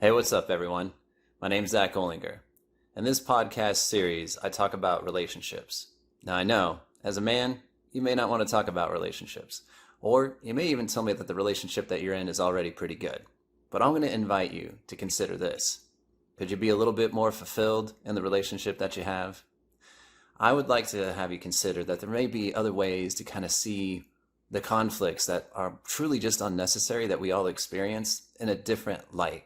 Hey, what's up, everyone? My name's Zack Olinger. In this podcast series, I talk about relationships. Now, I know, as a man, you may not want to talk about relationships, or you may even tell me that the relationship that you're in is already pretty good. But I'm going to invite you to consider this. Could you be a little bit more fulfilled in the relationship that you have? I would like to have you consider that there may be other ways to kind of see the conflicts that are truly just unnecessary that we all experience in a different light.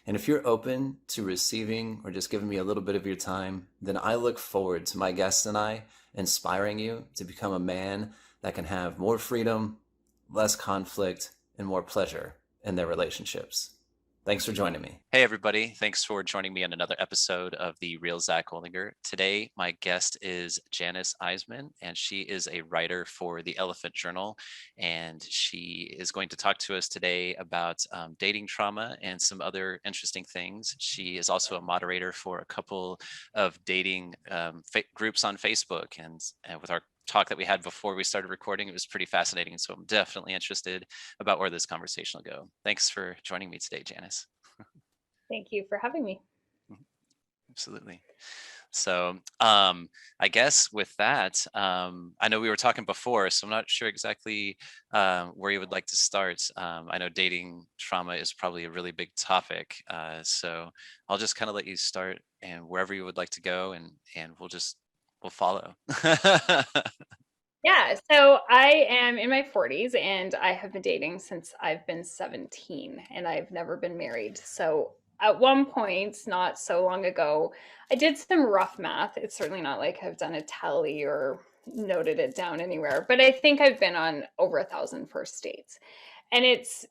And if you're open to receiving or just giving me a little bit of your time, then I look forward to my guests and I inspiring you to become a man that can have more freedom, less conflict, and more pleasure in their relationships. Thanks for joining me. Hey, everybody. Thanks for joining me on another episode of the Real Zack Olinger. Today, my guest is Janis Isaman, and she is a writer for the Elephant Journal. And she is going to talk to us today about dating trauma and some other interesting things. She is also a moderator for a couple of dating groups on Facebook. And with our talk that we had before we started recording, it was pretty fascinating. So I'm definitely interested about where this conversation will go. Thanks for joining me today, Janis. Thank you for having me. Absolutely. So I guess with that, I know we were talking before, so I'm not sure exactly where you would like to start. I know dating trauma is probably a really big topic. So I'll just kind of let you start and wherever you would like to go, and we'll follow. Yeah, so I am in my 40s and I have been dating since I've been 17 and I've never been married. So at one point, not so long ago, I did some rough math. It's certainly not like I've done a tally or noted it down anywhere, but I think I've been on over 1,000 first dates. And it's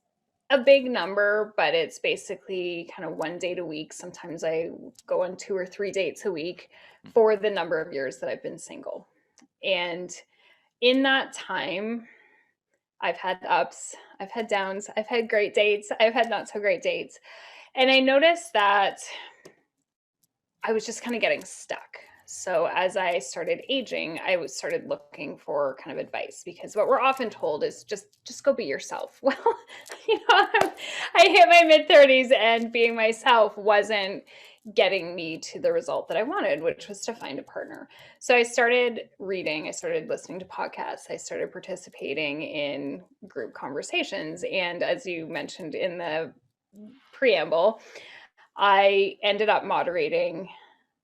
a big number, but it's basically kind of one date a week. Sometimes I go on 2 or 3 dates a week for the number of years that I've been single. And in that time, I've had ups, I've had downs, I've had great dates, I've had not so great dates. And I noticed that I was just kind of getting stuck. So as I started aging, I started looking for kind of advice, because what we're often told is just go be yourself. Well, I hit my mid 30s and being myself wasn't getting me to the result that I wanted, which was to find a partner. So I started reading, I started listening to podcasts, I started participating in group conversations. And as you mentioned in the preamble, I ended up moderating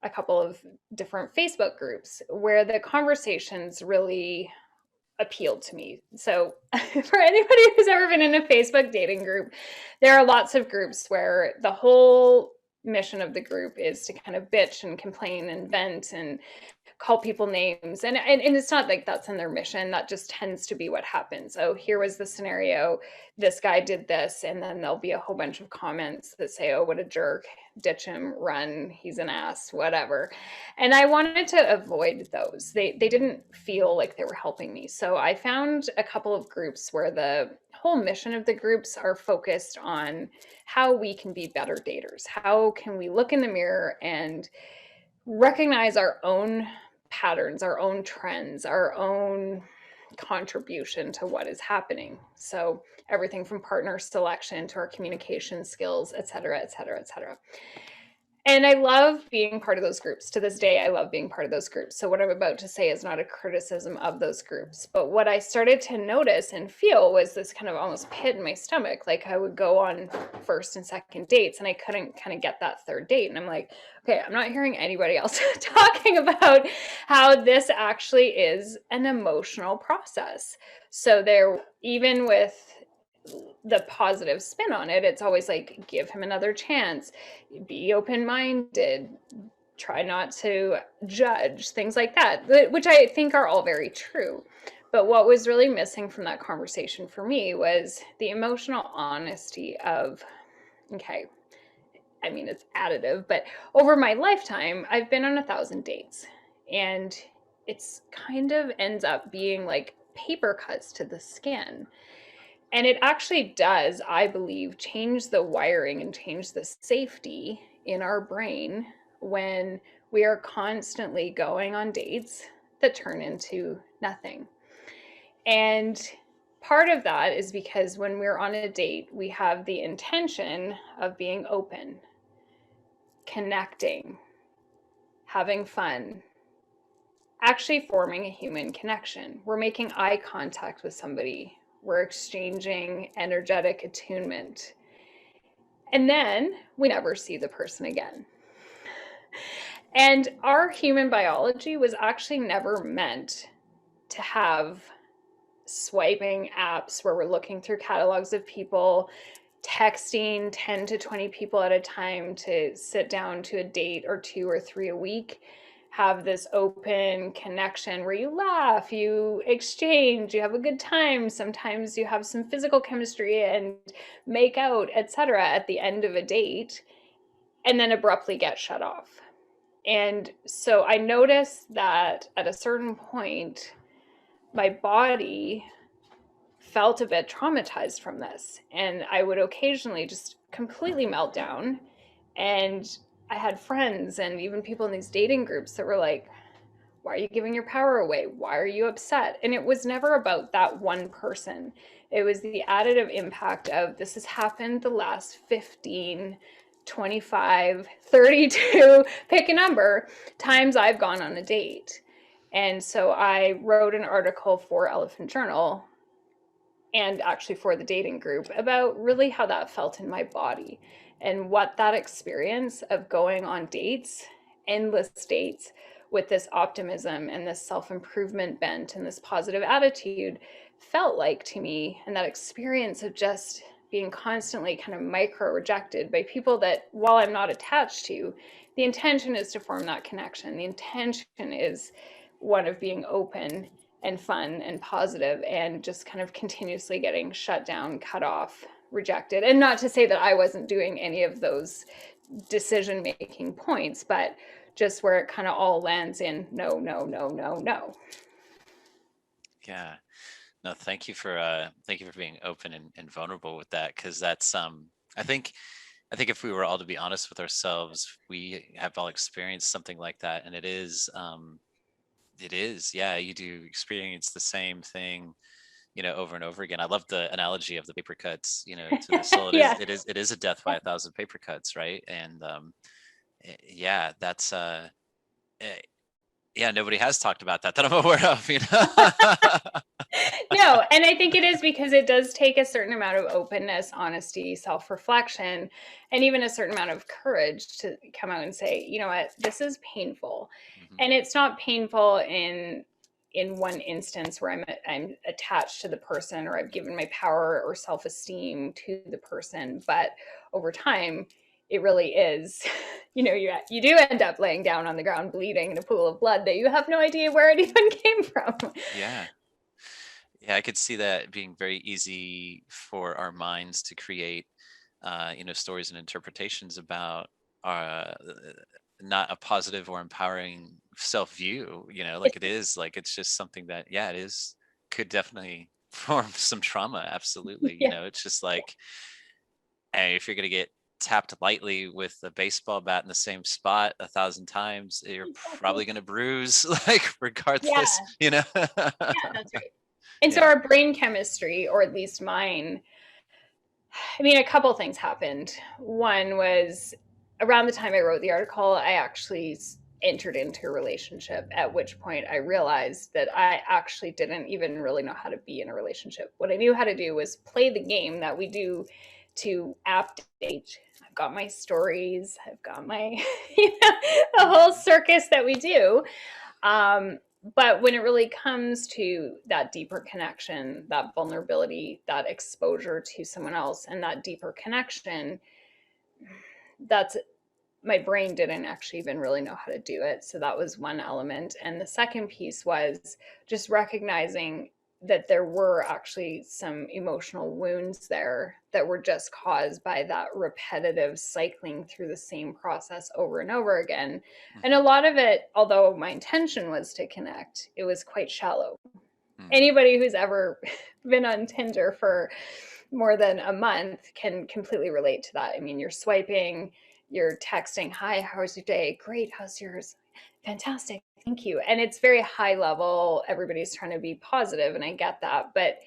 a couple of different Facebook groups where the conversations really appealed to me. So for anybody who's ever been in a Facebook dating group, there are lots of groups where the whole mission of the group is to kind of bitch and complain and vent and call people names. And it's not like that's in their mission. That just tends to be what happens. Oh, here was the scenario. This guy did this. And then there'll be a whole bunch of comments that say, oh, what a jerk, ditch him, run, he's an ass, whatever. And I wanted to avoid those. They didn't feel like they were helping me. So I found a couple of groups where the whole mission of the groups are focused on how we can be better daters. How can we look in the mirror and recognize our own patterns, our own trends, our own contribution to what is happening. So everything from partner selection to our communication skills, et cetera, et cetera, et cetera. And I love being part of those groups. To this day, I love being part of those groups. So what I'm about to say is not a criticism of those groups. But what I started to notice and feel was this kind of almost pit in my stomach. Like I would go on first and second dates and I couldn't kind of get that third date. And I'm like, okay, I'm not hearing anybody else talking about how this actually is an emotional process. So there, even with the positive spin on it, it's always like, give him another chance, be open-minded, try not to judge, things like that, which I think are all very true. But what was really missing from that conversation for me was the emotional honesty of, okay, I mean, it's additive, but over my lifetime, I've been on 1,000 dates, and it's kind of ends up being like paper cuts to the skin. And it actually does, I believe, change the wiring and change the safety in our brain when we are constantly going on dates that turn into nothing. And part of that is because when we're on a date, we have the intention of being open, connecting, having fun, actually forming a human connection. We're making eye contact with somebody. We're exchanging energetic attunement. And then we never see the person again. And our human biology was actually never meant to have swiping apps where we're looking through catalogs of people, texting 10 to 20 people at a time to sit down to a date or 2 or 3 a week, have this open connection where you laugh, you exchange, you have a good time. Sometimes you have some physical chemistry and make out, etc. at the end of a date, and then abruptly get shut off. And so I noticed that at a certain point, my body felt a bit traumatized from this. And I would occasionally just completely melt down. And I had friends and even people in these dating groups that were like, why are you giving your power away? Why are you upset? And it was never about that one person. It was the additive impact of this has happened the last 15, 25, 32, pick a number, times I've gone on a date. And so I wrote an article for Elephant Journal and actually for the dating group about really how that felt in my body and what that experience of going on dates, endless dates, with this optimism and this self-improvement bent and this positive attitude felt like to me. And that experience of just being constantly kind of micro rejected by people that, while I'm not attached to, the intention is to form that connection. The intention is one of being open and fun and positive, and just kind of continuously getting shut down, cut off, rejected. And not to say that I wasn't doing any of those decision-making points, but just where it kind of all lands in no, no, no, no, no. Yeah. No, thank you for being open and vulnerable with that, because that's I think if we were all to be honest with ourselves, we have all experienced something like that, and it is yeah, you do experience the same thing, over and over again. I love the analogy of the paper cuts, to the soul. Yeah. It is a death by 1,000 paper cuts, right? And yeah, that's yeah, nobody has talked about that I'm aware of, No, and I think it is because it does take a certain amount of openness, honesty, self-reflection, and even a certain amount of courage to come out and say, you know what, this is painful. Mhm. And it's not painful in one instance where I'm attached to the person or I've given my power or self-esteem to the person, but over time it really is, you do end up laying down on the ground bleeding in a pool of blood that you have no idea where it even came from. Yeah. Yeah, I could see that being very easy for our minds to create, stories and interpretations about not a positive or empowering self-view. Like it is, like it's just something that, yeah, it is, could definitely form some trauma. Absolutely. Yeah. It's just like, hey, if you're gonna get tapped lightly with a baseball bat in the same spot 1,000 times, you're probably gonna bruise, like regardless. Yeah, that's right. And so Yeah. our brain chemistry, or at least mine, I mean, a couple things happened. One was around the time I wrote the article, I actually entered into a relationship, at which point I realized that I actually didn't even really know how to be in a relationship. What I knew how to do was play the game that we do to app date. I've got my stories, I've got my, the whole circus that we do. But when it really comes to that deeper connection, that vulnerability, that exposure to someone else, and that deeper connection, that's my brain didn't actually even really know how to do it. So that was one element. And the second piece was just recognizing that there were actually some emotional wounds there that were just caused by that repetitive cycling through the same process over and over again. And a lot of it, although my intention was to connect, it was quite shallow. Anybody who's ever been on Tinder for more than a month can completely relate to that. I mean, you're swiping, you're texting, hi, how was your day? Great, how's yours? Fantastic, thank you. And it's very high level. Everybody's trying to be positive, and I get that. But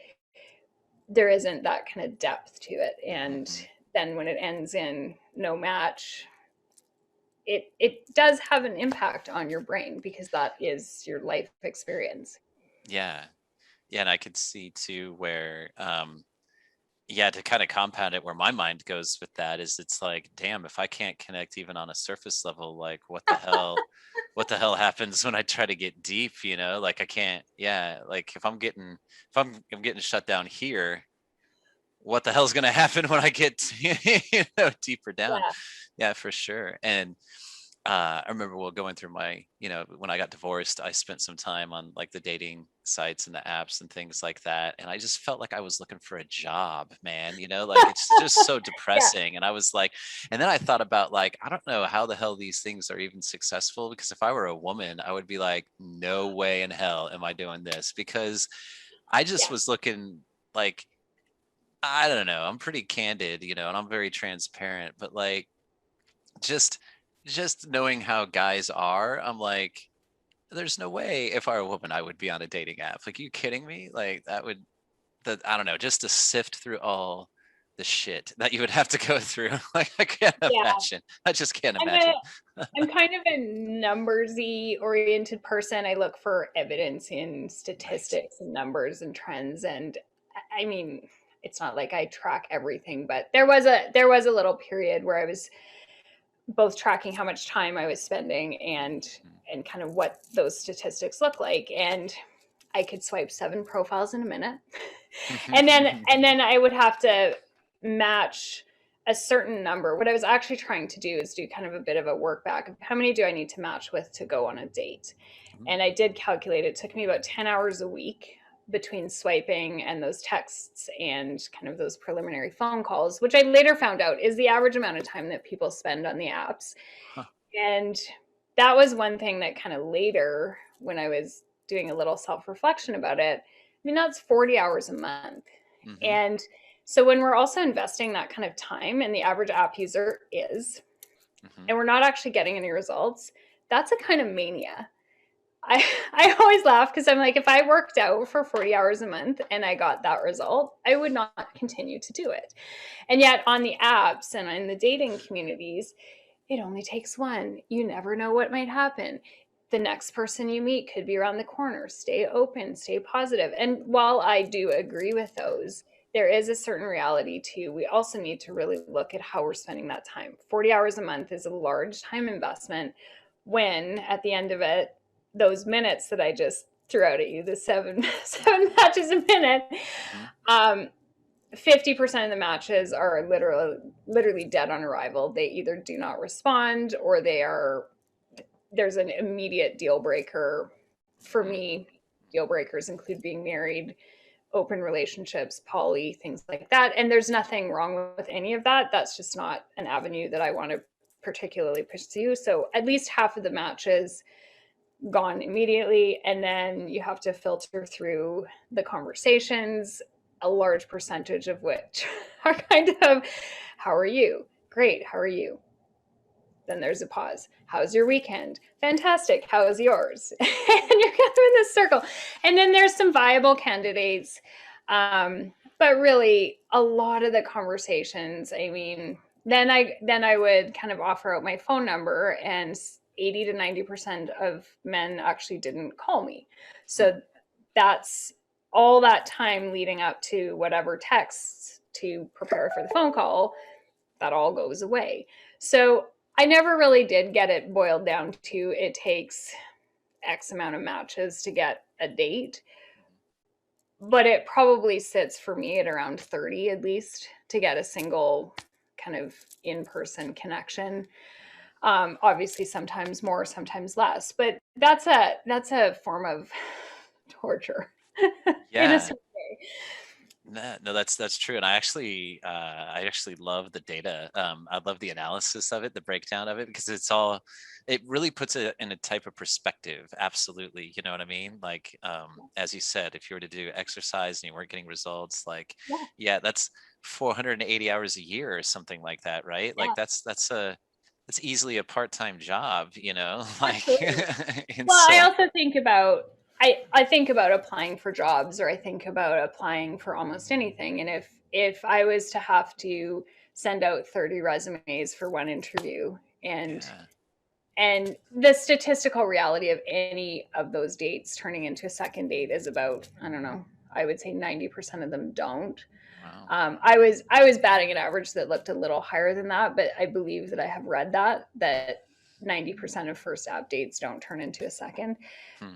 there isn't that kind of depth to it. And Mhm. then when it ends in no match, it does have an impact on your brain because that is your life experience. Yeah. Yeah, and I could see too where yeah, to kind of compound it, where my mind goes with that is it's like, damn, if I can't connect even on a surface level, like what the hell happens when I try to get deep, you know? Like I can't, yeah, like if I'm getting shut down here, what the hell's gonna happen when I get deeper down? Yeah. Yeah, for sure. And I remember while going through my, when I got divorced, I spent some time on like the dating sites and the apps and things like that. And I just felt like I was looking for a job, man, like it's just so Yeah. depressing. And I was like, and then I thought about like, I don't know how the hell these things are even successful, because if I were a woman, I would be like, no way in hell am I doing this, because I just Yeah. was looking like, I don't know, I'm pretty candid, and I'm very transparent, but like, just knowing how guys are, I'm like, there's no way if I were a woman I would be on a dating app. Like, you kidding me? Like that I don't know, just to sift through all the shit that you would have to go through. Like, I can't Yeah. imagine. I just can't I'm imagine. I'm kind of a numbersy oriented person. I look for evidence in Right. statistics and numbers and trends. And I mean, it's not like I track everything, but there was a little period where I was both tracking how much time I was spending and kind of what those statistics look like. And I could swipe 7 profiles in a minute. And then I would have to match a certain number. What I was actually trying to do is do kind of a bit of a work back of how many do I need to match with to go on a date. And I did calculate it took me about 10 hours a week between swiping and those texts and kind of those preliminary phone calls, which I later found out is the average amount of time that people spend on the apps. Huh. And that was one thing that kind of later, when I was doing a little self reflection about it, I mean, that's 40 hours a month. Mm-hmm. And so when we're also investing that kind of time, and the average app user is, Mm-hmm. and we're not actually getting any results, that's a kind of mania. I, I always laugh because I'm like, if I worked out for 40 hours a month and I got that result, I would not continue to do it. And yet on the apps and in the dating communities, it only takes one. You never know what might happen. The next person you meet could be around the corner. Stay open, stay positive. And while I do agree with those, there is a certain reality too. We also need to really look at how we're spending that time. 40 hours a month is a large time investment when at the end of it, those minutes that I just threw out at you, the seven matches a minute, Mm-hmm. 50% of the matches are literally dead on arrival. They either do not respond or there's an immediate deal breaker. For me, deal breakers include being married, open relationships, poly, things like that. And there's nothing wrong with any of that. That's just not an avenue that I want to particularly pursue. So at least half of the matches gone immediately. And then you have to filter through the conversations, a large percentage of which are kind of, how are you? Great. How are you? Then there's a pause. How's your weekend? Fantastic. How is yours? And you're kind of in this circle. And then there's some viable candidates. But really, a lot of the conversations, I mean, then I would kind of offer out my phone number, and 80 to 90% of men actually didn't call me. So that's all that time leading up to whatever texts to prepare for the phone call, that all goes away. So I never really did get it boiled down to it takes X amount of matches to get a date, but it probably sits for me at around 30 at least to get a single kind of in-person connection. Obviously sometimes more, sometimes less, but that's a form of torture in a Yeah. certain way. No, that's true, and I actually love the data. I love the analysis of it, the breakdown of it, because it really puts it in a type of perspective. Absolutely, you know what I mean? Like, as you said, if you were to do exercise and you weren't getting results, like, Yeah, yeah, that's 480 hours a year or something like that, right? Like, yeah, that's easily a part-time job, like absolutely. and Well, I so. also think about I think about applying for jobs, or I think about applying for almost anything. And if I was to have to send out 30 resumes for one interview, Yeah. and the statistical reality of any of those dates turning into a second date is about, I don't know, I would say 90% of them don't. Wow. I was batting an average that looked a little higher than that, but I believe that I have read that 90% of first app dates don't turn into a second. Hmm.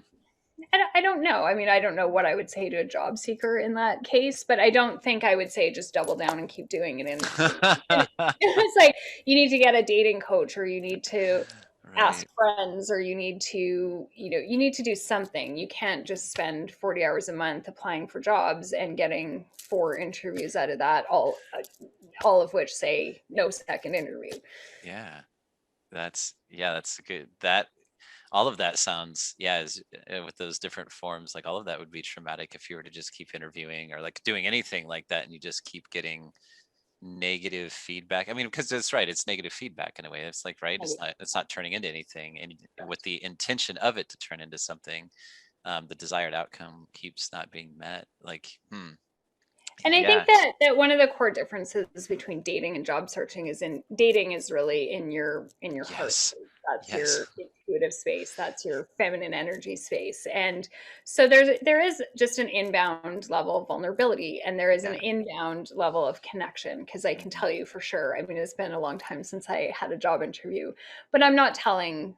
I don't know. I mean, I don't know what I would say to a job seeker in that case, but I don't think I would say just double down and keep doing it. And it's like you need to get a dating coach, or you need to ask Right. friends, or you need to, you need to do something. You can't just spend 40 hours a month applying for jobs and getting 4 interviews out of that, all of which say no second interview. Yeah. That's good. That all of that sounds, yeah, is with those different forms, like all of that would be traumatic if you were to just keep interviewing or like doing anything like that and you just keep getting negative feedback. I mean, because it's right, it's negative feedback in a way. It's like, right, it's not turning into anything, and with the intention of it to turn into something, the desired outcome keeps not being met. Like, And I yeah, think that one of the core differences between dating and job searching is in dating is really in your heart yes, space. That's yes, your intuitive space. That's your feminine energy space. And so there is just an inbound level of vulnerability, and there is an yeah. inbound level of connection, because I can Mhm. tell you for sure. I mean, it's been a long time since I had a job interview, but I'm not telling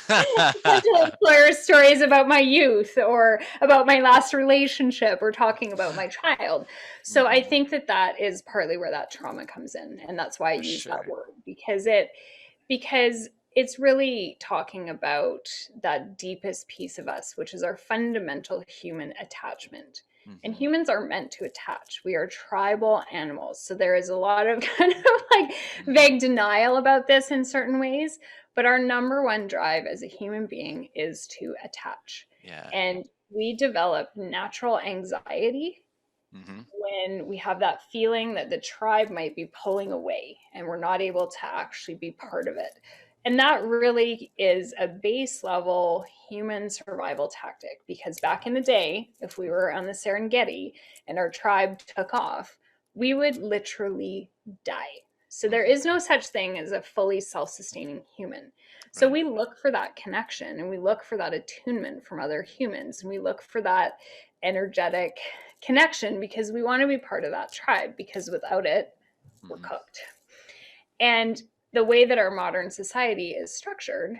potential employer stories about my youth, or about my last relationship, or talking about my child. So I Mhm. think that is partly where that trauma comes in, and that's why I For use that sure. word, because it's really talking about that deepest piece of us, which is our fundamental human attachment. And Mhm. humans are meant to attach. We are tribal animals. So there is a lot of kind of like Mhm. vague denial about this in certain ways. But our number one drive as a human being is to attach. Yeah. And we develop natural anxiety Mhm. when we have that feeling that the tribe might be pulling away and we're not able to actually be part of it. And that really is a base level human survival tactic, because back in the day, if we were on the Serengeti and our tribe took off, we would literally die. So there Mhm. is no such thing as a fully self sustaining human. So Right. we look for that connection, and we look for that attunement from other humans, and we look for that energetic connection, because we want to be part of that tribe, because without it, we're Mhm. cooked. And the way that our modern society is structured,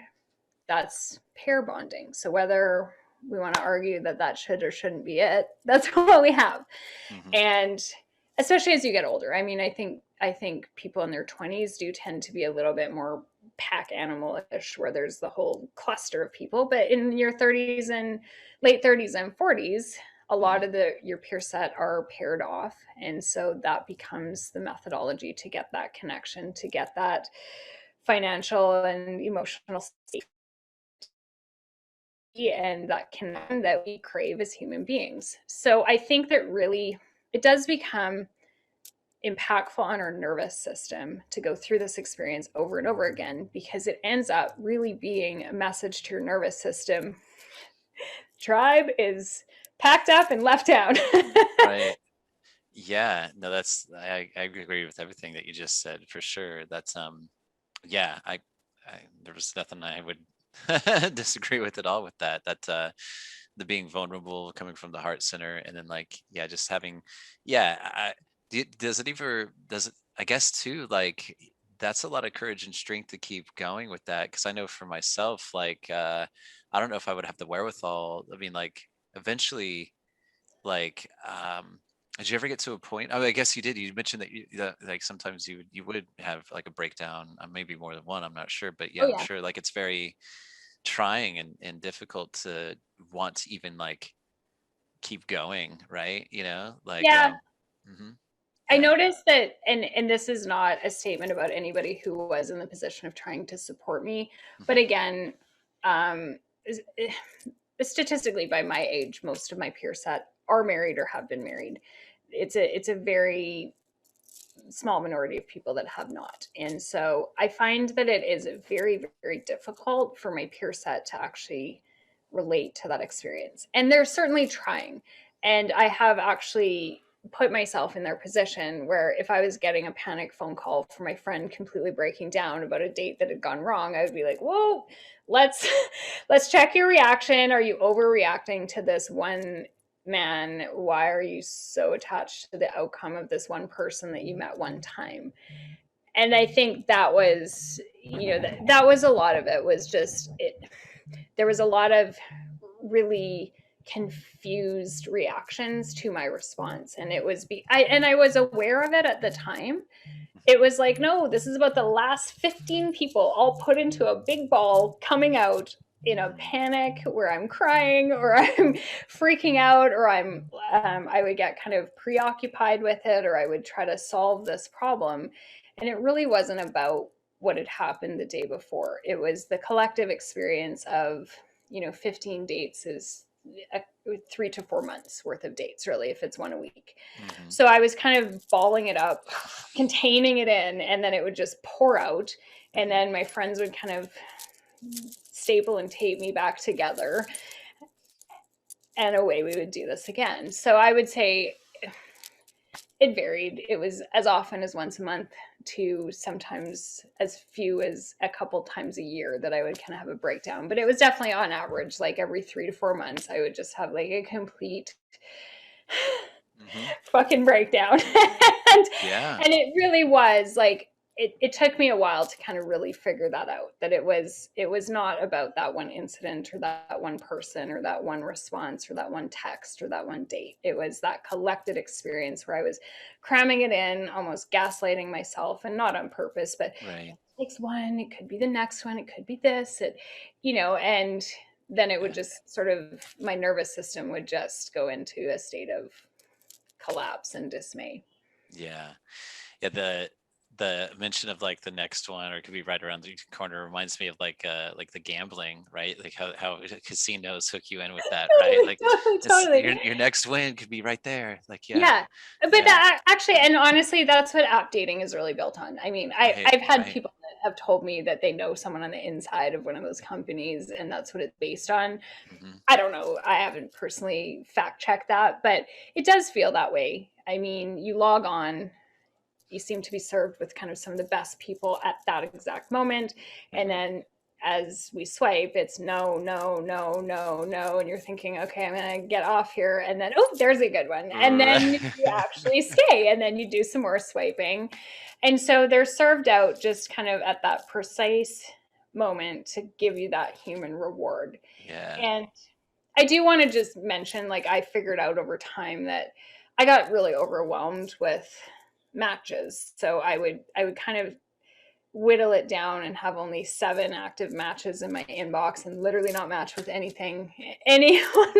that's pair bonding. So whether we want to argue that should or shouldn't be it, that's what we have. Mhm. And especially as you get older, I mean, I think people in their 20s do tend to be a little bit more pack animal-ish, where there's the whole cluster of people. But in your 30s and late 30s and 40s, a lot Mhm. of your peer set are paired off, and so that becomes the methodology to get that connection, to get that financial and emotional safety, and that connection that we crave as human beings. So I think that really it does become impactful on our nervous system to go through this experience over and over again, because it ends up really being a message to your nervous system: tribe is packed up and left out. Right. Yeah. No, I agree with everything that you just said for sure. That's yeah, there was nothing I would disagree with at all with that. That the being vulnerable coming from the heart center, and then like, yeah, just having, yeah, does it, I guess too, like that's a lot of courage and strength to keep going with that, because I know for myself, like I don't know if I would have the wherewithal. I mean, like eventually, like did you ever get to a point, I mean, I guess you did, you mentioned that like sometimes you would have like a breakdown, maybe more than one, I'm not sure, but yeah, Oh I'm yeah. sure like it's very trying and difficult to want to even like keep going, right? Like Yeah, mhm, I yeah. noticed that, and this is not a statement about anybody who was in the position of trying to support me, but Mhm, again, um, statistically, by my age, most of my peer set are married or have been married. It's a very small minority of people that have not, and so I find that it is very, very difficult for my peer set to actually relate to that experience. And they're certainly trying. And I have actually put myself in their position where if I was getting a panic phone call from my friend completely breaking down about a date that had gone wrong, I would be like, whoa, let's check your reaction. Are you overreacting to this one man? Why are you so attached to the outcome of this one person that you met one time? And I think that was, that was a lot of it, was just it. There was a lot of really confused reactions to my response, and it was I was aware of it at the time. It was like, no, this is about the last 15 people all put into a big ball coming out in a panic where I'm crying or I'm freaking out, or I would get kind of preoccupied with it, or I would try to solve this problem. And it really wasn't about what had happened the day before. It was the collective experience of, 15 dates is 3 to 4 months worth of dates, really, if it's one a week. Mm-hmm. So I was kind of balling it up, containing it in, and then it would just pour out. And then my friends would kind of staple and tape me back together. And away we would do this again. So I would say it varied. It was as often as once a month to sometimes as few as a couple times a year that I would kind of have a breakdown. But it was definitely on average, like every 3 to 4 months, I would just have like a complete fucking breakdown. And it really was like, it took me a while to kind of really figure that out, that it was not about that one incident or that one person or that one response or that one text or that one date. It was that collected experience where I was cramming it in, almost gaslighting myself, and not on purpose, but right. It takes one, it could be the next one, it could be this, and then it would just sort of, my nervous system would just go into a state of collapse and dismay. Yeah. The mention of like the next one, or it could be right around the corner, reminds me of like the gambling, right? Like how casinos hook you in with that, right? Like totally. Your next win could be right there. Like, yeah. But that actually, and honestly, that's what app dating is really built on. I mean, I've had people that have told me that they know someone on the inside of one of those companies, and that's what it's based on. Mm-hmm. I don't know. I haven't personally fact checked that, but it does feel that way. I mean, you log on, you seem to be served with kind of some of the best people at that exact moment. And then as we swipe, it's no, no, no, no, no. And you're thinking, okay, I'm going to get off here. And then, oh, there's a good one. And then you actually stay, and then you do some more swiping. And so they're served out just kind of at that precise moment to give you that human reward. Yeah. And I do want to just mention, like, I figured out over time that I got really overwhelmed with matches. So I would kind of whittle it down and have only 7 active matches in my inbox and literally not match with anyone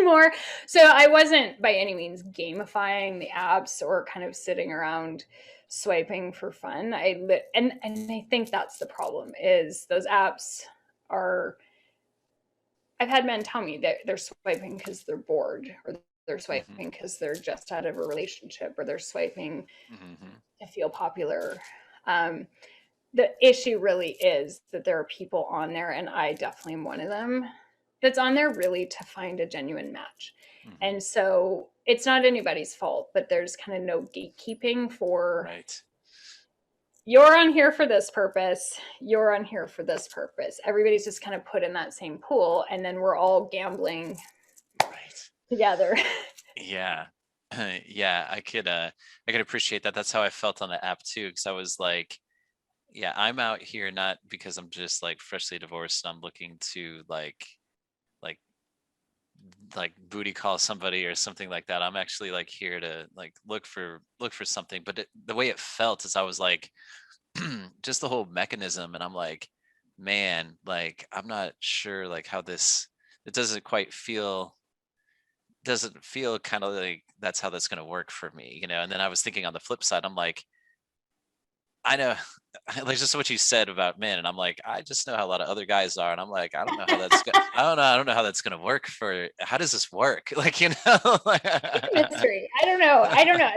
more. So I wasn't by any means gamifying the apps or kind of sitting around swiping for fun. And I think that's the problem, is those apps are, I've had men tell me that they're swiping because they're bored, or they're swiping because they're just out of a relationship, or they're swiping to feel popular. The issue really is that there are people on there, and I definitely am one of them, that's on there really to find a genuine match. And so it's not anybody's fault, but there's kind of no gatekeeping for, right, you're on here for this purpose, you're on here for this purpose. Everybody's just kind of put in that same pool, and then we're all gambling together. Yeah. Yeah, I could appreciate that. That's how I felt on the app too, because I was like, yeah, I'm out here not because I'm just like freshly divorced and I'm looking to like booty call somebody or something like that. I'm actually like here to like look for something. But the way it felt is I was like, just the whole mechanism, and I'm like, man, like I'm not sure like how this, it doesn't feel kind of like that's how that's going to work for me, And then I was thinking on the flip side, I'm like, I know, like just what you said about men, and I'm like, I just know how a lot of other guys are, and I'm like, I don't know how that's I don't know how that's gonna work how does this work? Like, mystery. I don't know.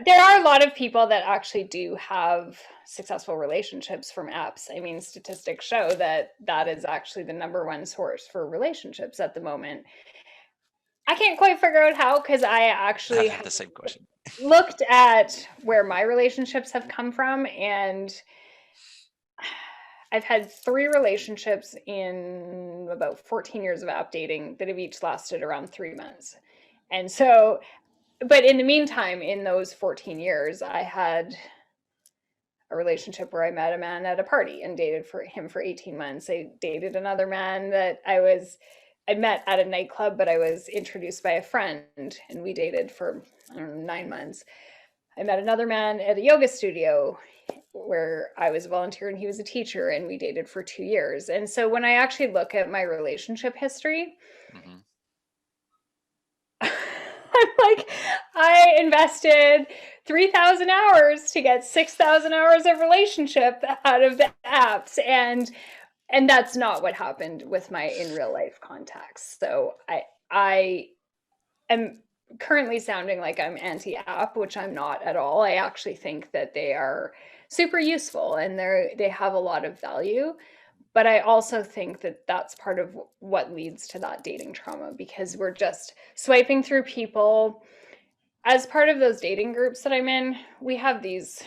There are a lot of people that actually do have successful relationships from apps. I mean, statistics show that is actually the number one source for relationships at the moment. I can't quite figure out how, because I I've actually had the same question. looked at where my relationships have come from, and I've had 3 relationships in about 14 years of app dating that have each lasted around 3 months. And so, but in the meantime, in those 14 years, I had a relationship where I met a man at a party and dated for him for 18 months. I dated another man that I met at a nightclub, but I was introduced by a friend, and we dated for, I don't know, 9 months. I met another man at a yoga studio where I was a volunteer and he was a teacher, and we dated for 2 years. And so when I actually look at my relationship history, Hmm. I'm like, I invested 3,000 hours to get 6,000 hours of relationship out of the apps, and that's not what happened with my in real life contacts. So I am currently sounding like I'm anti-app, which I'm not at all. I actually think that they are super useful and they have a lot of value. But I also think that that's part of what leads to that dating trauma, because we're just swiping through people. As part of those dating groups that I'm in, we have these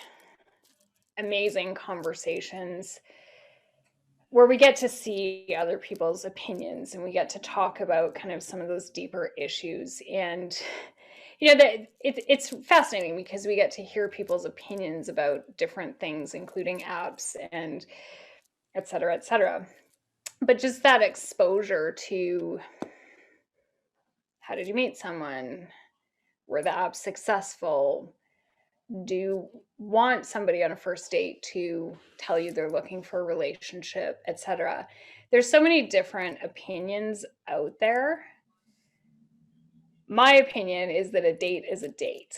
amazing conversations where we get to see other people's opinions and we get to talk about kind of some of those deeper issues. And it's fascinating because we get to hear people's opinions about different things, including apps and et cetera, et cetera. But just that exposure to, how did you meet someone? Were the apps successful? Do you want somebody on a first date to tell you they're looking for a relationship, etc.? There's so many different opinions out there. My opinion is that a date is a date.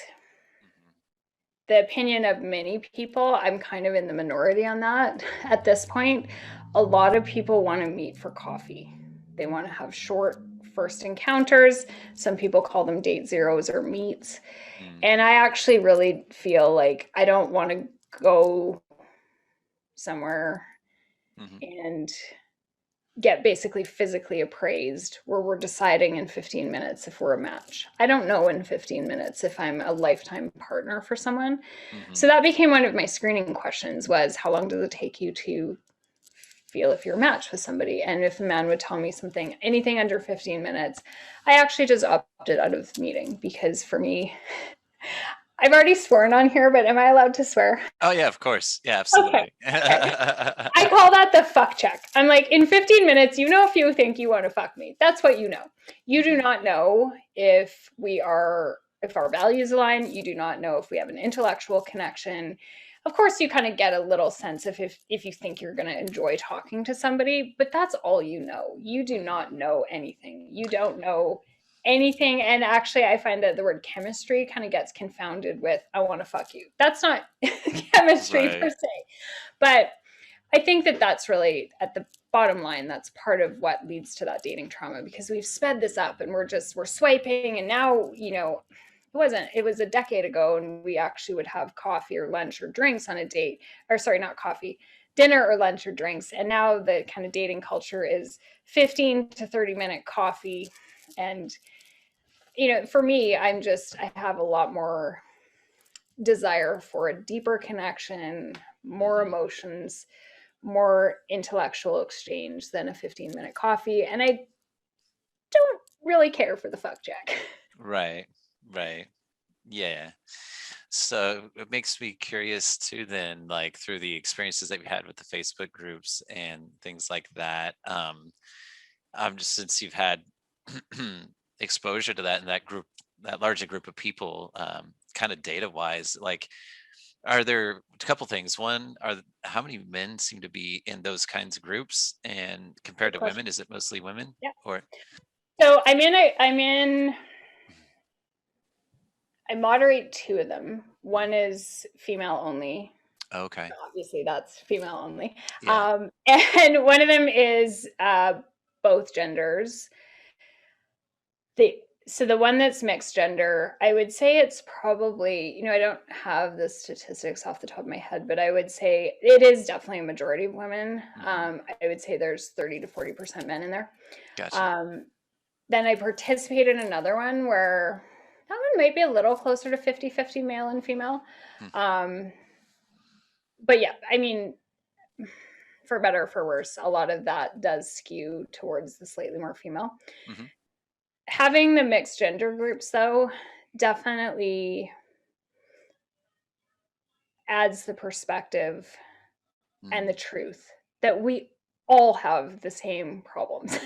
The opinion of many people, I'm kind of in the minority on that at this point. A lot of people want to meet for coffee. They want to have short first encounters. Some people call them date zeros or meets. And I actually really feel like I don't want to go somewhere and get basically physically appraised where we're deciding in 15 minutes if we're a match. I don't know in 15 minutes if I'm a lifetime partner for someone. So that became one of my screening questions, was how long does it take you to feel if you're a match with somebody? And if a man would tell me something, anything under 15 minutes, I actually just opted out of the meeting, because for me, I've already sworn on here, but am I allowed to swear? Oh yeah, of course. Yeah, absolutely. Okay. I call that the fuck check. I'm like, in 15 minutes, you know if you think you want to fuck me. That's what you know. You do not know if our values align. You do not know if we have an intellectual connection. Of course, you kind of get a little sense of if you think you're going to enjoy talking to somebody, but that's all you know. You do not know anything. You don't know anything. And actually, I find that the word chemistry kind of gets confounded with I want to fuck you. That's not chemistry per se. But I think that that's really, at the bottom line, that's part of what leads to that dating trauma, because we've sped this up and we're swiping. And now, it was a decade ago and we actually would have coffee or lunch or drinks on a date, or sorry, not coffee, dinner or lunch or drinks. And now the kind of dating culture is 15 to 30-minute coffee. And, for me, I have a lot more desire for a deeper connection, more emotions, more intellectual exchange than a 15-minute coffee. And I don't really care for the fuck check. Right. Yeah. So it makes me curious too, then, like through the experiences that we had with the Facebook groups and things like that. Just since you've had exposure to that in that group, that larger group of people, kind of data wise, like, are there a couple things? One, how many men seem to be in those kinds of groups, and compared to women, is it mostly women? Yeah. Or so I moderate 2 of them. One is female only. okay. Obviously, that's female only. Yeah. And one of them is both genders. So the one that's mixed gender, I would say it's probably, I don't have the statistics off the top of my head, but I would say it is definitely a majority of women. I would say there's 30 to 40% men in there. Gotcha. then I participated in another one where that one might be a little closer to 50-50 male and female. But yeah, I mean, for better or for worse, a lot of that does skew towards the slightly more female. Mm-hmm. Having the mixed gender groups, though, definitely adds the perspective and the truth that we all have the same problems.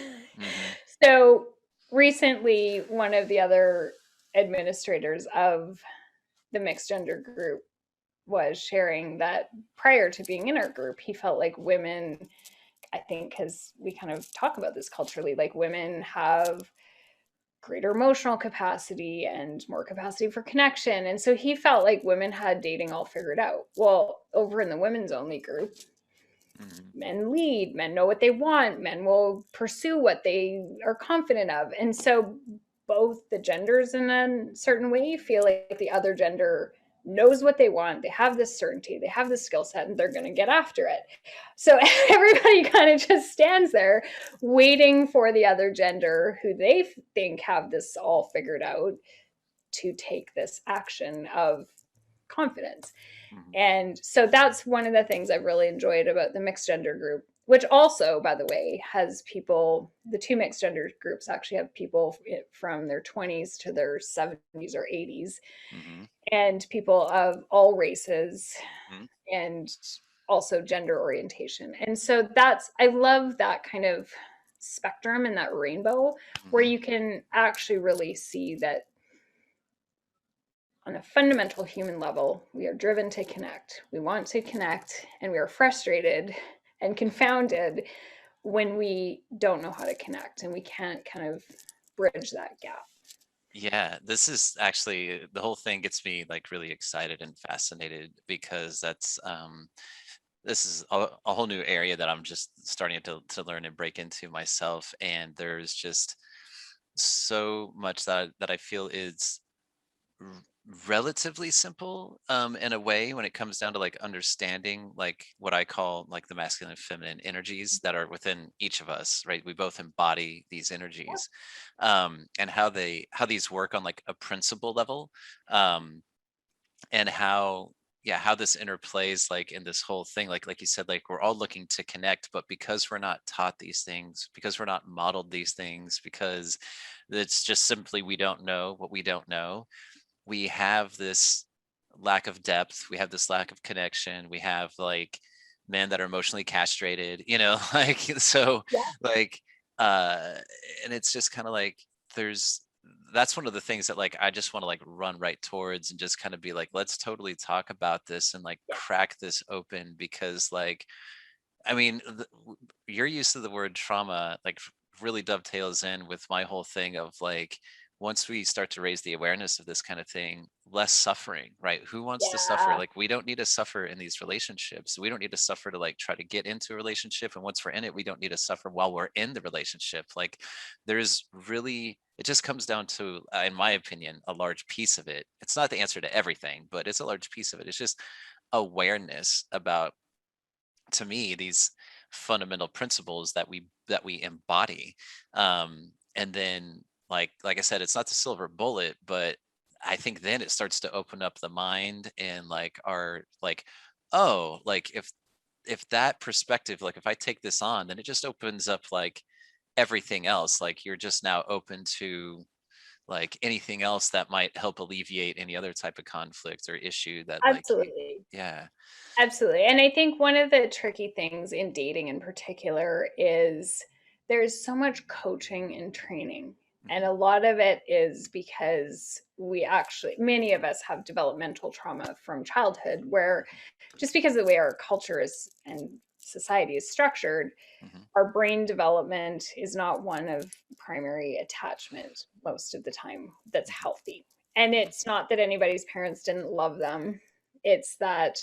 So recently, one of the other administrators of the mixed gender group was sharing that prior to being in our group, he felt like women, I think, because we kind of talk about this culturally, like women have greater emotional capacity and more capacity for connection. And so he felt like women had dating all figured out. Well, over in the women's only group, men lead, men know what they want, men will pursue what they are confident of. And so both the genders in a certain way feel like the other gender knows what they want, they have this certainty, they have this skill set, and they're going to get after it. So everybody kind of just stands there waiting for the other gender who they think have this all figured out to take this action of confidence. And so that's one of the things I've really enjoyed about the mixed gender group, which also, by the way, has people, the two mixed gender groups actually have people from their 20s to their 70s or 80s, and people of all races and also gender orientation. And so that's, I love that kind of spectrum and that rainbow where you can actually really see that on a fundamental human level, we are driven to connect. We want to connect, and we are frustrated and confounded when we don't know how to connect and we can't kind of bridge that gap. Yeah, this is actually, the whole thing gets me like really excited and fascinated because this is a whole new area that I'm just starting to learn and break into myself. And there's just so much that I feel is relatively simple in a way when it comes down to like understanding like what I call like the masculine and feminine energies that are within each of us, right? We both embody these energies, and how these work on like a principle level, and how this interplays like in this whole thing, like you said, like we're all looking to connect, but because we're not taught these things, because we're not modeled these things, because it's just simply we don't know what we don't know, we have this lack of depth, we have this lack of connection, we have like men that are emotionally castrated, like so, Yeah. like and it's just kind of like that's one of the things that like I just want to like run right towards and just kind of be like, let's totally talk about this and like crack this open, because like I mean your use of the word trauma like really dovetails in with my whole thing of like, once we start to raise the awareness of this kind of thing, less suffering, right? Who wants to suffer? Like, we don't need to suffer in these relationships. We don't need to suffer to like try to get into a relationship. And once we're in it, we don't need to suffer while we're in the relationship. Like, there's really, it just comes down to, in my opinion, a large piece of it. It's not the answer to everything, but it's a large piece of it. It's just awareness about, to me, these fundamental principles that we embody. And then like I said, it's not the silver bullet, but I think then it starts to open up the mind and like our like, oh, like if that perspective, like if I take this on, then it just opens up like everything else. Like you're just now open to like anything else that might help alleviate any other type of conflict or issue that like Absolutely. yeah. Absolutely. And I think one of the tricky things in dating in particular is there's so much coaching and training. And a lot of it is because many of us have developmental trauma from childhood, where just because of the way our culture is and society is structured, our brain development is not one of primary attachment most of the time that's healthy. And it's not that anybody's parents didn't love them, it's that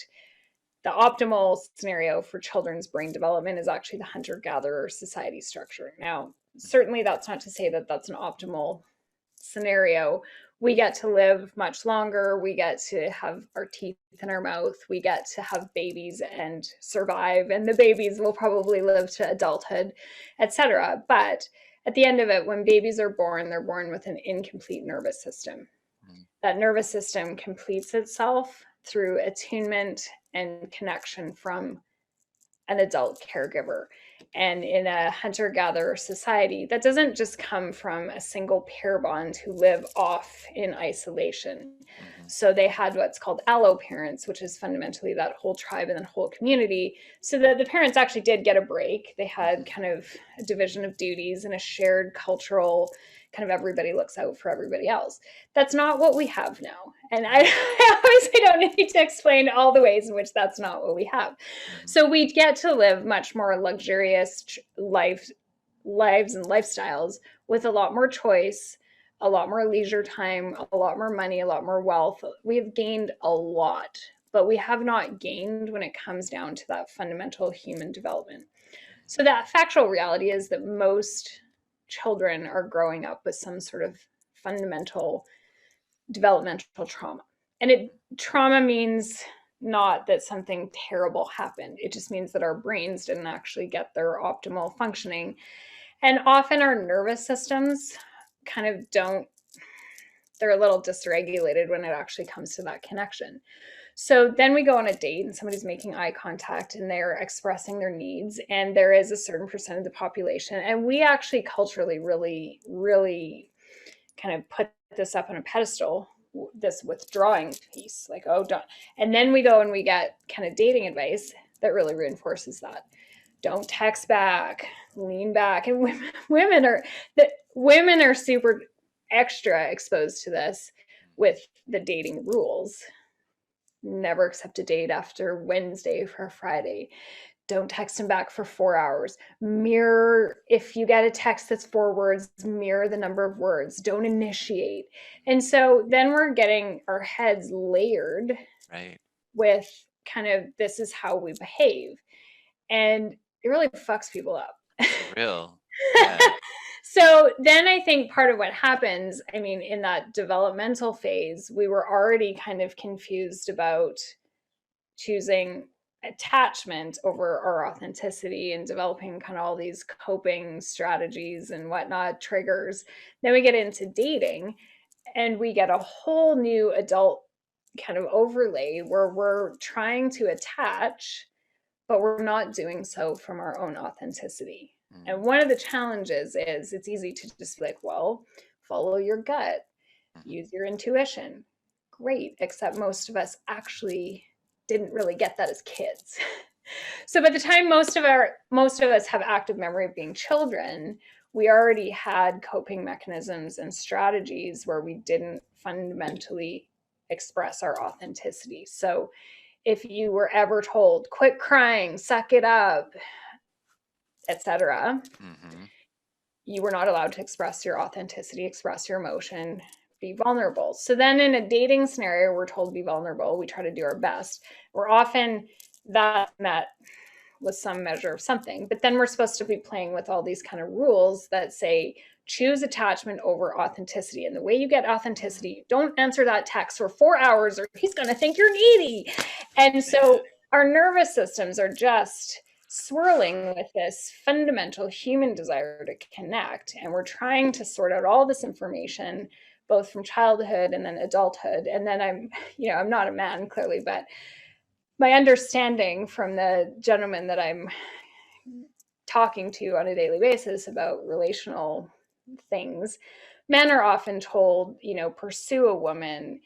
the optimal scenario for children's brain development is actually the hunter-gatherer society structure. Now, certainly that's not to say that that's an optimal scenario. We get to live much longer. We get to have our teeth in our mouth. We get to have babies and survive, and the babies will probably live to adulthood, etc. But at the end of it, when babies are born, they're born with an incomplete nervous system. That nervous system completes itself through attunement and connection from an adult caregiver. And in a hunter-gatherer society, that doesn't just come from a single pair bond who live off in isolation. So they had what's called allo parents, which is fundamentally that whole tribe and then whole community, so that the parents actually did get a break. They had kind of a division of duties and a shared cultural kind of everybody looks out for everybody else. That's not what we have now. And I obviously don't need to explain all the ways in which that's not what we have. So we get to live much more luxurious lives and lifestyles with a lot more choice, a lot more leisure time, a lot more money, a lot more wealth. We have gained a lot, but we have not gained when it comes down to that fundamental human development. So that factual reality is that most children are growing up with some sort of fundamental developmental trauma. And trauma means not that something terrible happened. It just means that our brains didn't actually get their optimal functioning. And often our nervous systems kind of they're a little dysregulated when it actually comes to that connection. So then we go on a date and somebody's making eye contact and they're expressing their needs, and there is a certain percent of the population. And we actually culturally really, really kind of put this up on a pedestal, this withdrawing piece, like, oh, don't. And then we go and we get kind of dating advice that really reinforces that. Don't text back, lean back. And women are super extra exposed to this with the dating rules. Never accept a date after Wednesday for Friday. Don't text him back for 4 hours. Mirror, if you get a text that's 4 words, mirror the number of words. Don't initiate. And so then we're getting our heads layered with kind of, this is how we behave. And it really fucks people up. For real. Yeah. So then I think part of what happens, I mean, in that developmental phase, we were already kind of confused about choosing attachment over our authenticity and developing kind of all these coping strategies and whatnot, triggers. Then we get into dating and we get a whole new adult kind of overlay where we're trying to attach, but we're not doing so from our own authenticity. And one of the challenges is it's easy to just be like, well, follow your gut, use your intuition. Great, except most of us actually didn't really get that as kids. So by the time most of us have active memory of being children, we already had coping mechanisms and strategies where we didn't fundamentally express our authenticity. So if you were ever told, quit crying, suck it up, etc., you were not allowed to express your authenticity, express your emotion, be vulnerable. So then in a dating scenario, we're told to be vulnerable. We try to do our best. We're often that met with some measure of something, but then we're supposed to be playing with all these kind of rules that say, choose attachment over authenticity. And the way you get authenticity, don't answer that text for 4 hours or he's going to think you're needy. And so our nervous systems are just swirling with this fundamental human desire to connect. And we're trying to sort out all this information, both from childhood and then adulthood. And then I'm not a man, clearly, but my understanding from the gentleman that I'm talking to on a daily basis about relational things, men are often told, pursue a woman.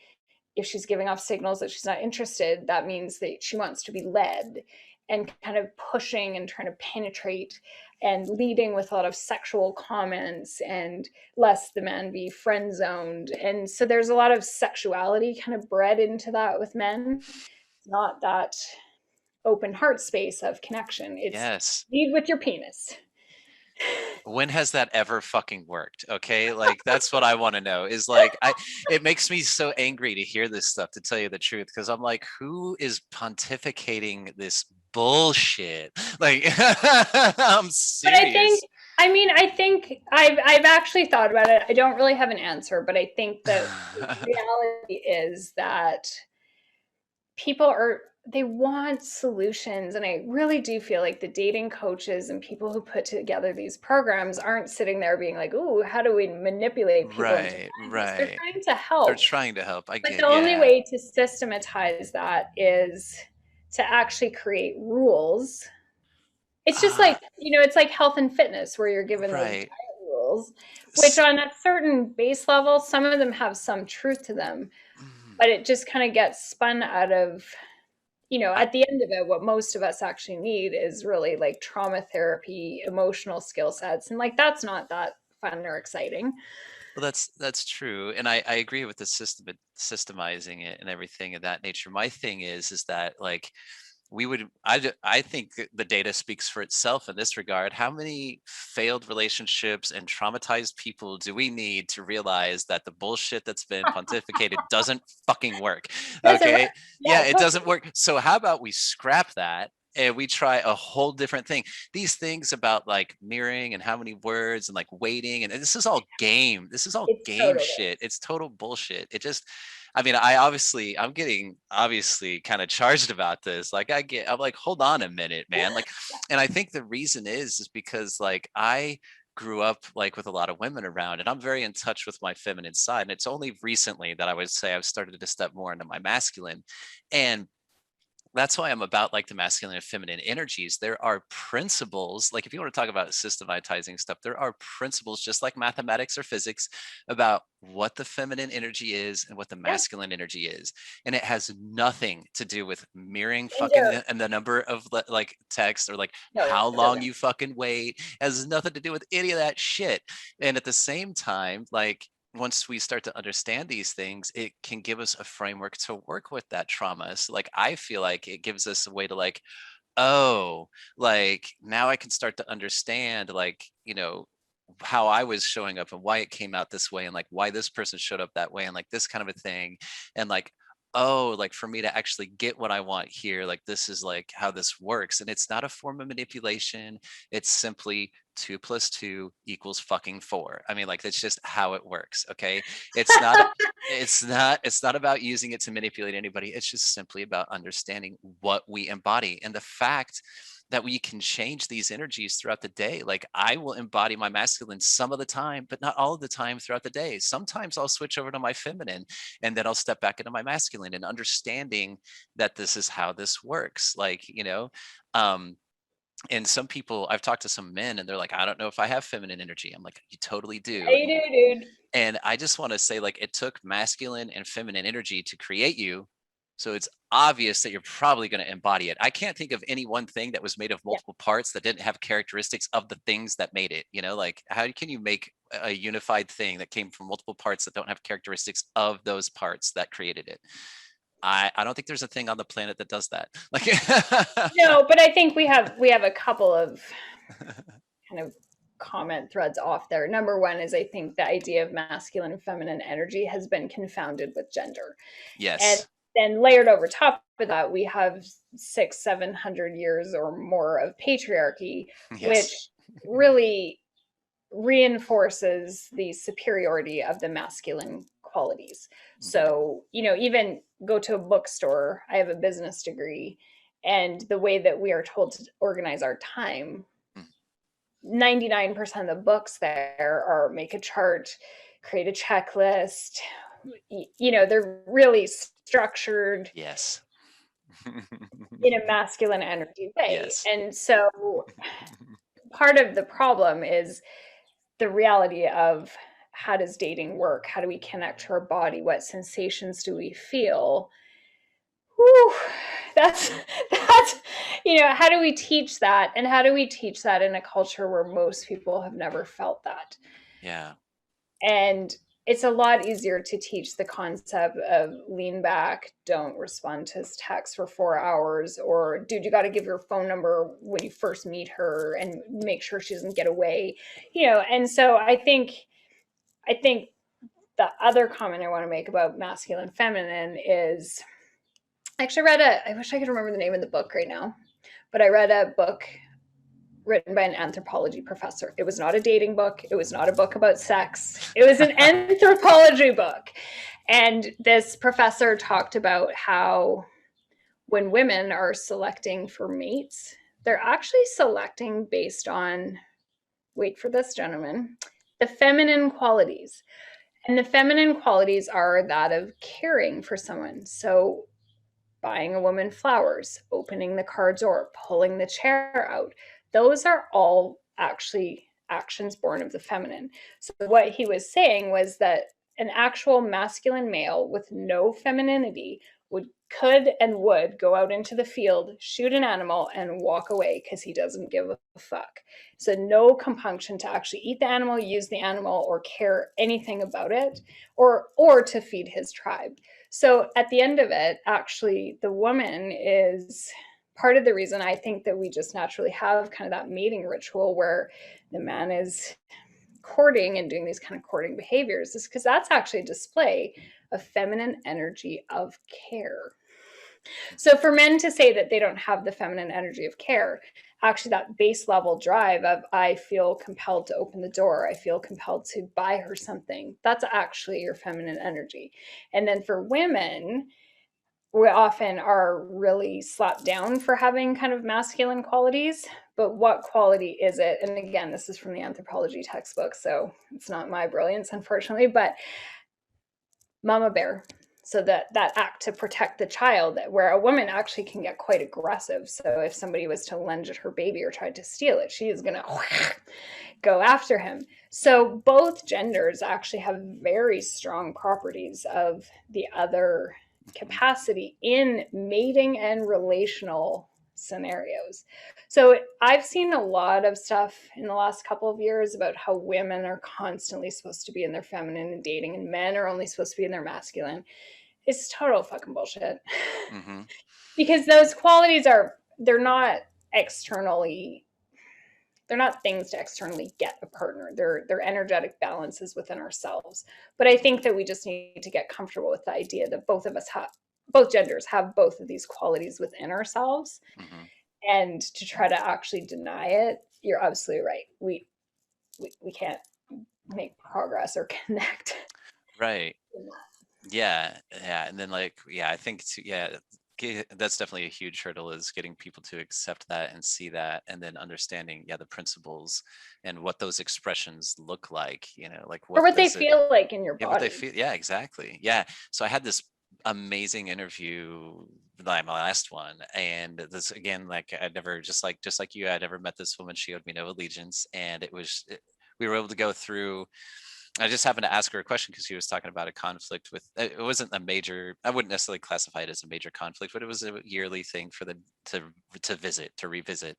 If she's giving off signals that she's not interested, that means that she wants to be led, and kind of pushing and trying to penetrate and leading with a lot of sexual comments, and lest the man be friend zoned. And so there's a lot of sexuality kind of bred into that with men. It's not that open heart space of connection. It's lead with your penis. When has that ever fucking worked? Okay. Like, that's what I want to know is like, it makes me so angry to hear this stuff, to tell you the truth. Cause I'm like, who is pontificating this bullshit? Like, I'm serious. But I think I've actually thought about it. I don't really have an answer, but I think that the reality is that people are they want solutions. And I really do feel like the dating coaches and people who put together these programs aren't sitting there being like, ooh, how do we manipulate people into Right, buying this? They're right. trying to They're help. trying to help. I But get, the only yeah. way to systematize that is to actually create rules. It's just Ah, like, it's like health and fitness where you're given those right. diet rules, which S- on a certain base level, some of them have some truth to them, mm, but it just kind of gets spun out of, I, at the end of it, what most of us actually need is really like trauma therapy, emotional skill sets. And like, that's not that fun or exciting. well, that's true, and I agree with the systemizing it and everything of that nature. My thing is that like I think the data speaks for itself in this regard. How many failed relationships and traumatized people do we need to realize that the bullshit that's been pontificated doesn't fucking work? Doesn't work. Okay. Yeah, Yeah, it doesn't totally. work. So how about we scrap that and we try a whole different thing? These things about like mirroring and how many words and like waiting, and this is all game. This is all It's game totally. shit. It's total bullshit. It just, I mean, I'm getting obviously kind of charged about this. Like I'm like, hold on a minute, man. Like, and I think the reason is because like I grew up like with a lot of women around, and I'm very in touch with my feminine side. And it's only recently that I would say I've started to step more into my masculine. And that's why I'm about like the masculine and feminine energies. There are principles, like if you want to talk about systematizing stuff, there are principles just like mathematics or physics about what the feminine energy is and what the Yeah. masculine energy is. And it has nothing to do with mirroring And fucking and the number of like text or like no, how it long doesn't. you fucking wait. It has nothing to do with any of that shit. And at the same time, like once we start to understand these things, it can give us a framework to work with that trauma. So like I feel like it gives us a way to like, oh, like now I can start to understand like, how I was showing up and why it came out this way and like why this person showed up that way and like this kind of a thing. And like, oh, like for me to actually get what I want here, like this is like how this works. And it's not a form of manipulation. It's simply 2 + 2 = fucking 4. I mean, like that's just how it works. Okay. It's not it's not about using it to manipulate anybody. It's just simply about understanding what we embody and the fact that we can change these energies throughout the day. Like I will embody my masculine some of the time, but not all of the time throughout the day. Sometimes I'll switch over to my feminine and then I'll step back into my masculine, and understanding that this is how this works. Like, um, and some people, I've talked to some men and they're like, I don't know if I have feminine energy. I'm like, you totally do. Yeah, you do, dude. And I just want to say, like, it took masculine and feminine energy to create you. So it's obvious that you're probably going to embody it. I can't think of any one thing that was made of Yeah. multiple parts that didn't have characteristics of the things that made it. Like, how can you make a unified thing that came from multiple parts that don't have characteristics of those parts that created it? I don't think there's a thing on the planet that does that. Like, No, but I think we have a couple of kind of comment threads off there. Number one is I think the idea of masculine and feminine energy has been confounded with gender. And yes, then layered over top of that, we have 600-700 years or more of patriarchy, which yes, really reinforces the superiority of the masculine qualities. mhm, So, even go to a bookstore, I have a business degree, and the way that we are told to organize our time, mm, 99% of the books there are make a chart, create a checklist. They're really structured yes, in a masculine energy way. yes, And so part of the problem is the reality of how does dating work? How do we connect to our body? What sensations do we feel? Whew, that's that's how do we teach that? And how do we teach that in a culture where most people have never felt that? yeah, And it's a lot easier to teach the concept of lean back, don't respond to his text for 4 hours, or dude, you got to give your phone number when you first meet her and make sure she doesn't get away. And so I think the other comment I want to make about masculine feminine is I actually I wish I could remember the name of the book right now, but I read a book written by an anthropology professor. It was not a dating book. It was not a book about sex. It was an anthropology book. And this professor talked about how when women are selecting for mates, they're actually selecting based on, wait for this, gentlemen, the feminine qualities. And the feminine qualities are that of caring for someone. So buying a woman flowers, opening the car door, pulling the chair out, those are all actually actions born of the feminine. So what he was saying was that an actual masculine male with no femininity could and would go out into the field, shoot an animal, and walk away because he doesn't give a fuck. So no compunction to actually eat the animal, use the animal, or care anything about it, or to feed his tribe. So at the end of it, actually, the woman is part of the reason I think that we just naturally have kind of that mating ritual where the man is courting and doing these kind of courting behaviors, is because that's actually a display of feminine energy of care. So for men to say that they don't have the feminine energy of care, actually that base level drive of I feel compelled to open the door, I feel compelled to buy her something, that's actually your feminine energy. And then for women, we often are really slapped down for having kind of masculine qualities, but what quality is it? And again, this is from the anthropology textbook, so it's not my brilliance, unfortunately, but mama bear. So that act to protect the child, where a woman actually can get quite aggressive. So if somebody was to lunge at her baby or tried to steal it, she is going to go after him. So both genders actually have very strong properties of the other capacity in mating and relational scenarios. So I've seen a lot of stuff in the last couple of years about how women are constantly supposed to be in their feminine and dating, and men are only supposed to be in their masculine. It's total fucking bullshit. Mm-hmm. Because those qualities they're not externally, they're not things to externally get a partner. They're energetic balances within ourselves. But I think that we just need to get comfortable with the idea that both genders have both of these qualities within ourselves. Mm-hmm. And to try to actually deny it, you're absolutely right. We can't make progress or connect. Right. Yeah. Yeah. And then I think that's definitely a huge hurdle, is getting people to accept that and see that, and then understanding, the principles and what those expressions look like, like Or what what they does it, feel like in your what they body. feel. Yeah, exactly. Yeah. So I had this amazing interview, like my last one, and this again, like I'd never, just like you, I'd never met this woman. She owed me no allegiance, and we were able to go through. I just happened to ask her a question because she was talking about a conflict with, it wasn't a major, I wouldn't necessarily classify it as a major conflict, but it was a yearly thing for them to revisit.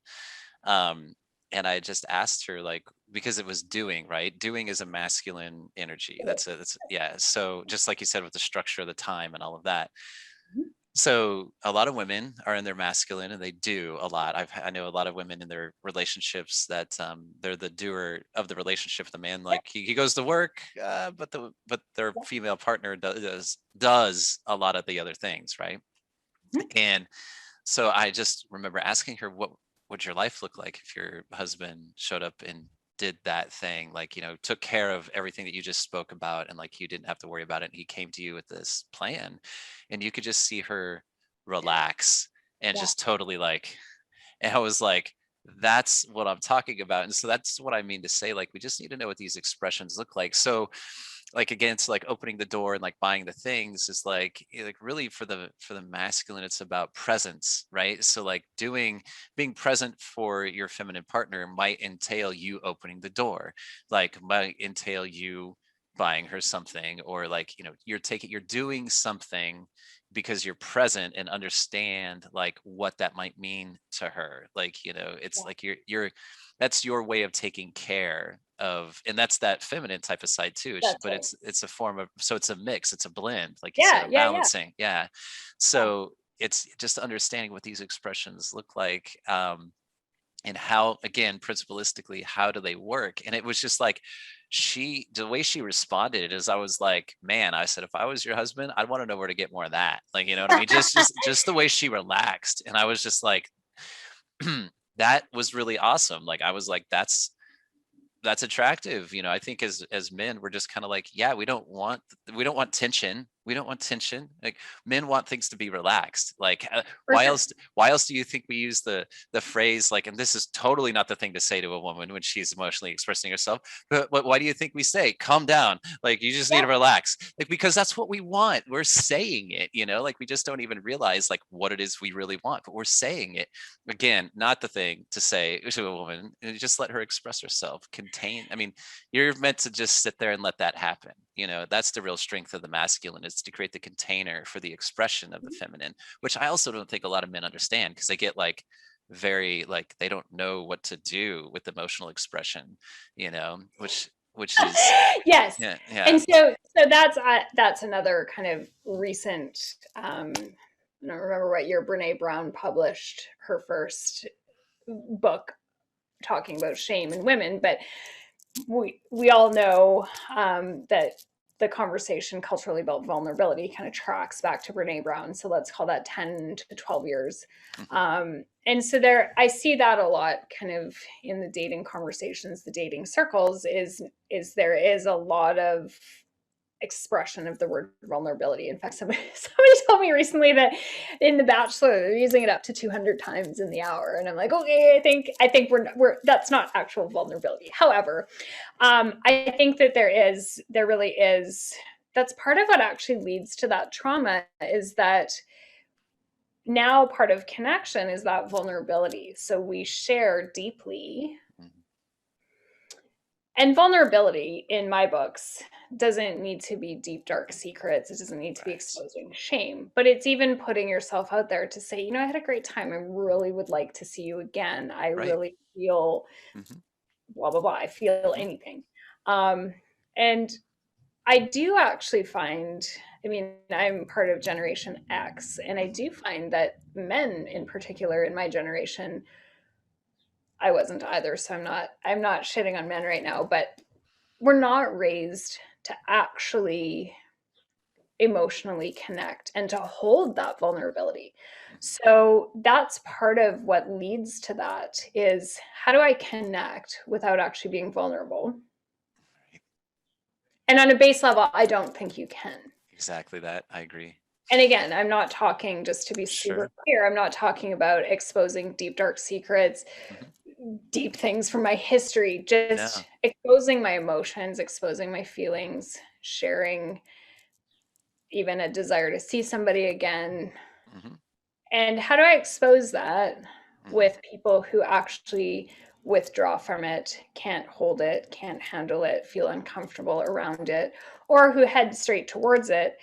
Um, and I just asked her, like, because it was doing, right? Doing is a masculine energy. Yeah. So just like you said, with the structure of the time and all of that. So a lot of women are in their masculine and they do a lot. I know a lot of women in their relationships that they're the doer of the relationship. The man, like he goes to work, but their female partner does a lot of the other things, right? And so I just remember asking her, what would your life look like if your husband showed up and did that thing, like, took care of everything that you just spoke about, and like you didn't have to worry about it, and he came to you with this plan, and you could just see her relax and Yeah. just totally like, and I was like, that's what I'm talking about. And so that's what I mean to say, like, we just need to know what these expressions look like. So like, again, it's like opening the door and like buying the things is like really for the masculine, it's about presence, right? So like being present for your feminine partner might entail you opening the door, like might entail you buying her something, or like, you're doing something because you're present and understand like what that might mean to her. Like, it's like you're that's your way of taking care of, and that's that feminine type of side too. That's But right. it's a form of, so it's a mix, it's a blend, like you said, Yeah, a yeah, yeah. balancing. Yeah. So it's just understanding what these expressions look like, and how, again, principalistically, how do they work? And it was just like, the way she responded is, I was like, man, I said, if I was your husband, I'd want to know where to get more of that. Like, you know what I mean? Just the way she relaxed. And I was just like, that was really awesome. Like, I was like, that's attractive. I think as men, we're just kind of like, yeah, we don't want tension. We don't want tension. Like, men want things to be relaxed. Like, For why sure. else do you think we use the phrase, like, and this is totally not the thing to say to a woman when she's emotionally expressing herself, but why do you think we say calm down? Like, you just need to Yeah. relax. Like, because that's what we want. We're saying it, like, we just don't even realize like what it is we really want, but we're saying it. Again, not the thing to say to a woman. Just let her express herself. I mean, you're meant to just sit there and let that happen. That's the real strength of the masculine, is to create the container for the expression of the feminine, which I also don't think a lot of men understand, because they get like very, like, they don't know what to do with emotional expression, which is Yes. yeah. And so that's another kind of recent, I don't remember what year Brene Brown published her first book talking about shame in women, but we all know that the conversation culturally about vulnerability kind of tracks back to Brene Brown. So let's call that 10 to 12 years. And so I see that a lot kind of in the dating conversations, the dating circles, is there is a lot of expression of the word vulnerability. In fact, somebody told me recently that in The Bachelor they're using it up to 200 times in the hour, and I'm like, okay, I think we're that's not actual vulnerability. However, I think that there really is. That's part of what actually leads to that trauma, is that now part of connection is that vulnerability. So we share deeply. And vulnerability in my books doesn't need to be deep, dark secrets. It doesn't need to be exposing shame, but it's even putting yourself out there to say, I had a great time. I really would like to see you again. I really feel blah, blah, blah. I feel anything. And I do actually find, I'm part of Generation X, and I do find that men in particular in my generation, I wasn't either, so I'm not shitting on men right now, but we're not raised to actually emotionally connect and to hold that vulnerability. So that's part of what leads to that, is how do I connect without actually being vulnerable? And on a base level, I don't think you can. Exactly that. I agree. And again, I'm not talking, just to be super clear, I'm not talking about exposing deep, dark secrets, deep things from my history, just exposing my emotions, exposing my feelings, sharing even a desire to see somebody again. And how do I expose that with people who actually withdraw from it, can't hold it, can't handle it, feel uncomfortable around it, or who head straight towards it?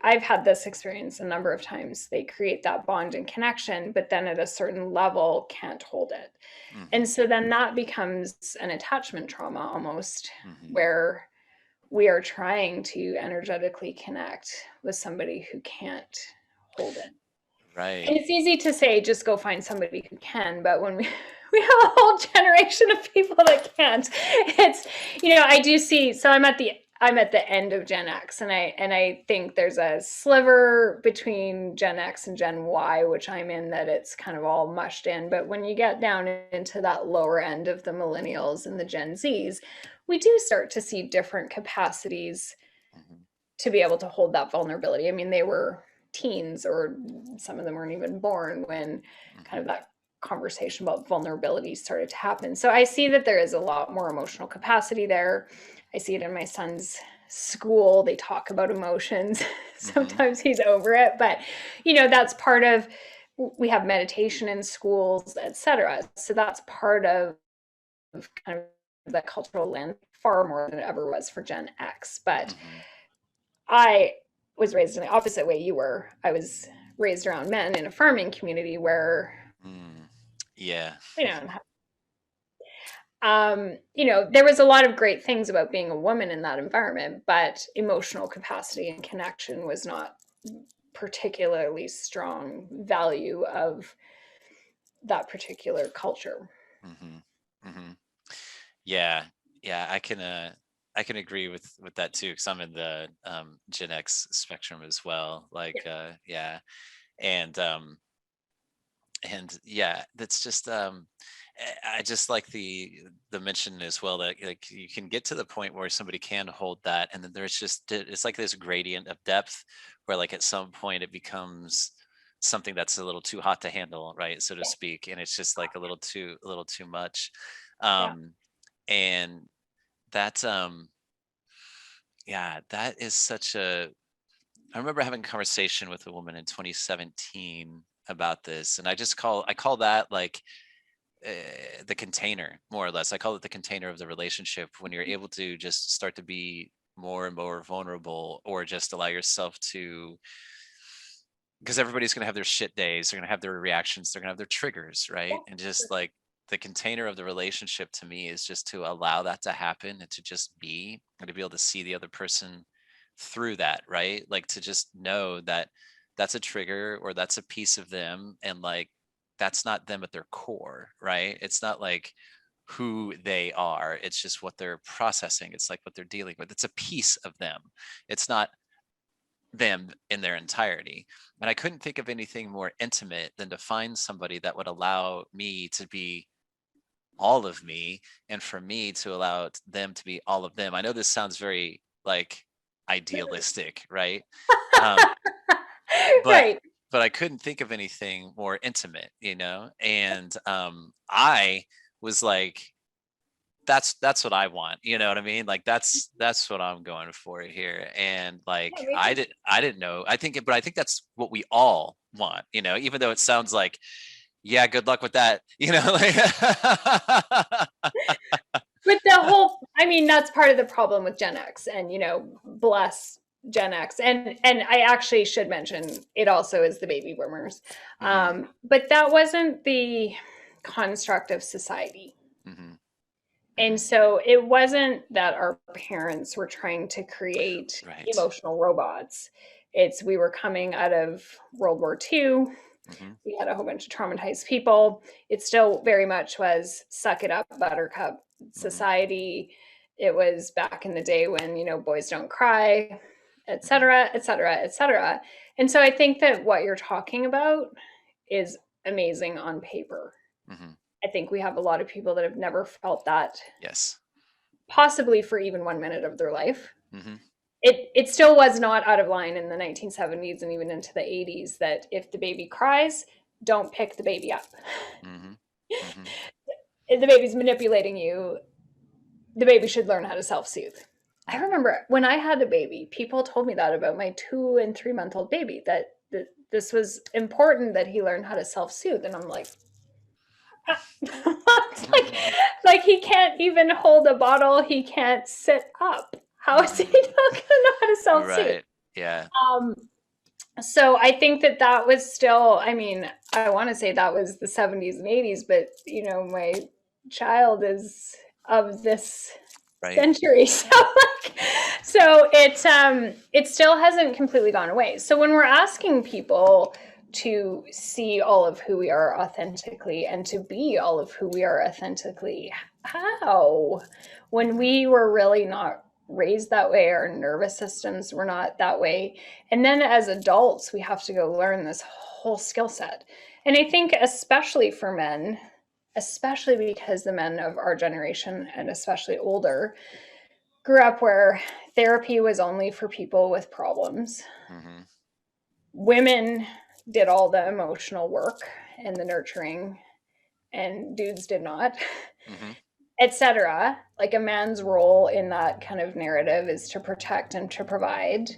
I've had this experience a number of times. They create that bond and connection, but then at a certain level can't hold it. And so then that becomes an attachment trauma almost, where we are trying to energetically connect with somebody who can't hold it. Right. And it's easy to say, just go find somebody who can, but when we have a whole generation of people that can't, it's, I do see, so I'm at the end of Gen X, and I think there's a sliver between Gen X and Gen Y, which I'm in, that it's kind of all mushed in. But when you get down into that lower end of the millennials and the Gen Zs, we do start to see different capacities to be able to hold that vulnerability. They were teens, or some of them weren't even born when kind of that conversation about vulnerability started to happen. So I see that there is a lot more emotional capacity there. I see it in my son's school. They talk about emotions. Sometimes he's over it, but that's part of, we have meditation in schools, etc. So that's part of kind of the cultural land, far more than it ever was for Gen X. But I was raised in the opposite way you were. I was raised around men in a farming community where, there was a lot of great things about being a woman in that environment, but emotional capacity and connection was not particularly strong value of that particular culture. Yeah, I can agree with that too, because I'm in the Gen X spectrum as well. Like, and And yeah, that's just I just like the mention as well that like you can get to the point where somebody can hold that, and then there's just it's like this gradient of depth where like at some point it becomes something that's a little too hot to handle, right, so to speak, and it's just like a little too much. Yeah. And that yeah, that is such a I remember having a conversation with a woman in 2017 about this, and I call that like the container, more or less. I call it the container of the relationship, when you're able to just start to be more and more vulnerable, or just allow yourself to, because everybody's going to have their shit days, they're going to have their reactions, they're going to have their triggers, right? And just like the container of the relationship to me is just to allow that to happen, and to just be, and to be able to see the other person through that, right? Like to just know that that's a trigger, or that's a piece of them, and like that's not them at their core, right? It's not like who they are, it's just what they're processing, it's like what they're dealing with, it's a piece of them, it's not them in their entirety. And I couldn't think of anything more intimate than to find somebody that would allow me to be all of me, and for me to allow them to be all of them. I know this sounds very like idealistic, right? Um, but Right. but I couldn't think of anything more intimate, And I was like, that's what I want, you know what I mean? Like that's what I'm going for here. And like Yeah, me too. I didn't know. But I think that's what we all want, even though it sounds like, yeah, good luck with that, like But the whole, I mean, that's part of the problem with Gen X, and bless Gen X. And I actually should mention it also is the baby boomers. Mhm, But that wasn't the construct of society. mhm, And mhm. so it wasn't that our parents were trying to create Right. emotional robots. It's we were coming out of World War II. Mhm, We had a whole bunch of traumatized people. It still very much was suck it up, buttercup mhm, society. It was back in the day when, boys don't cry, et mhm, cetera, et cetera, et cetera. And so I think that what you're talking about is amazing on paper. mhm. I think we have a lot of people that have never felt that, Yes. possibly for even 1 minute of their life. Mhm, It still was not out of line in the 1970s and even into the 80s that if the baby cries, don't pick the baby up. mhm, mhm. If the baby's manipulating you, the baby should learn how to self-soothe. I Right. remember when I had a baby, people told me that about my 2 and 3 month old baby, that this was important that he learn how to self-soothe. And I'm like, it's like he can't even hold a bottle, he can't sit up. How is he not Mhm. gonna know how to self-soothe? Right. Yeah. Um, so I think that that was still, I mean, I want to say that was the 70s and 80s, but my child is of this Right. century. So it still hasn't completely gone away. So when we're asking people to see all of who we are authentically and to be all of who we are authentically, how? When we were really not raised that way, our nervous systems were not that way. And then as adults, we have to go learn this whole skill set. And I think, especially for men, especially because the men of our generation and especially older grew up where therapy was only for people with problems. Mhm, Women did all the emotional work and the nurturing, and dudes did not, mhm. etc. Like a man's role in that kind of narrative is to protect and to provide,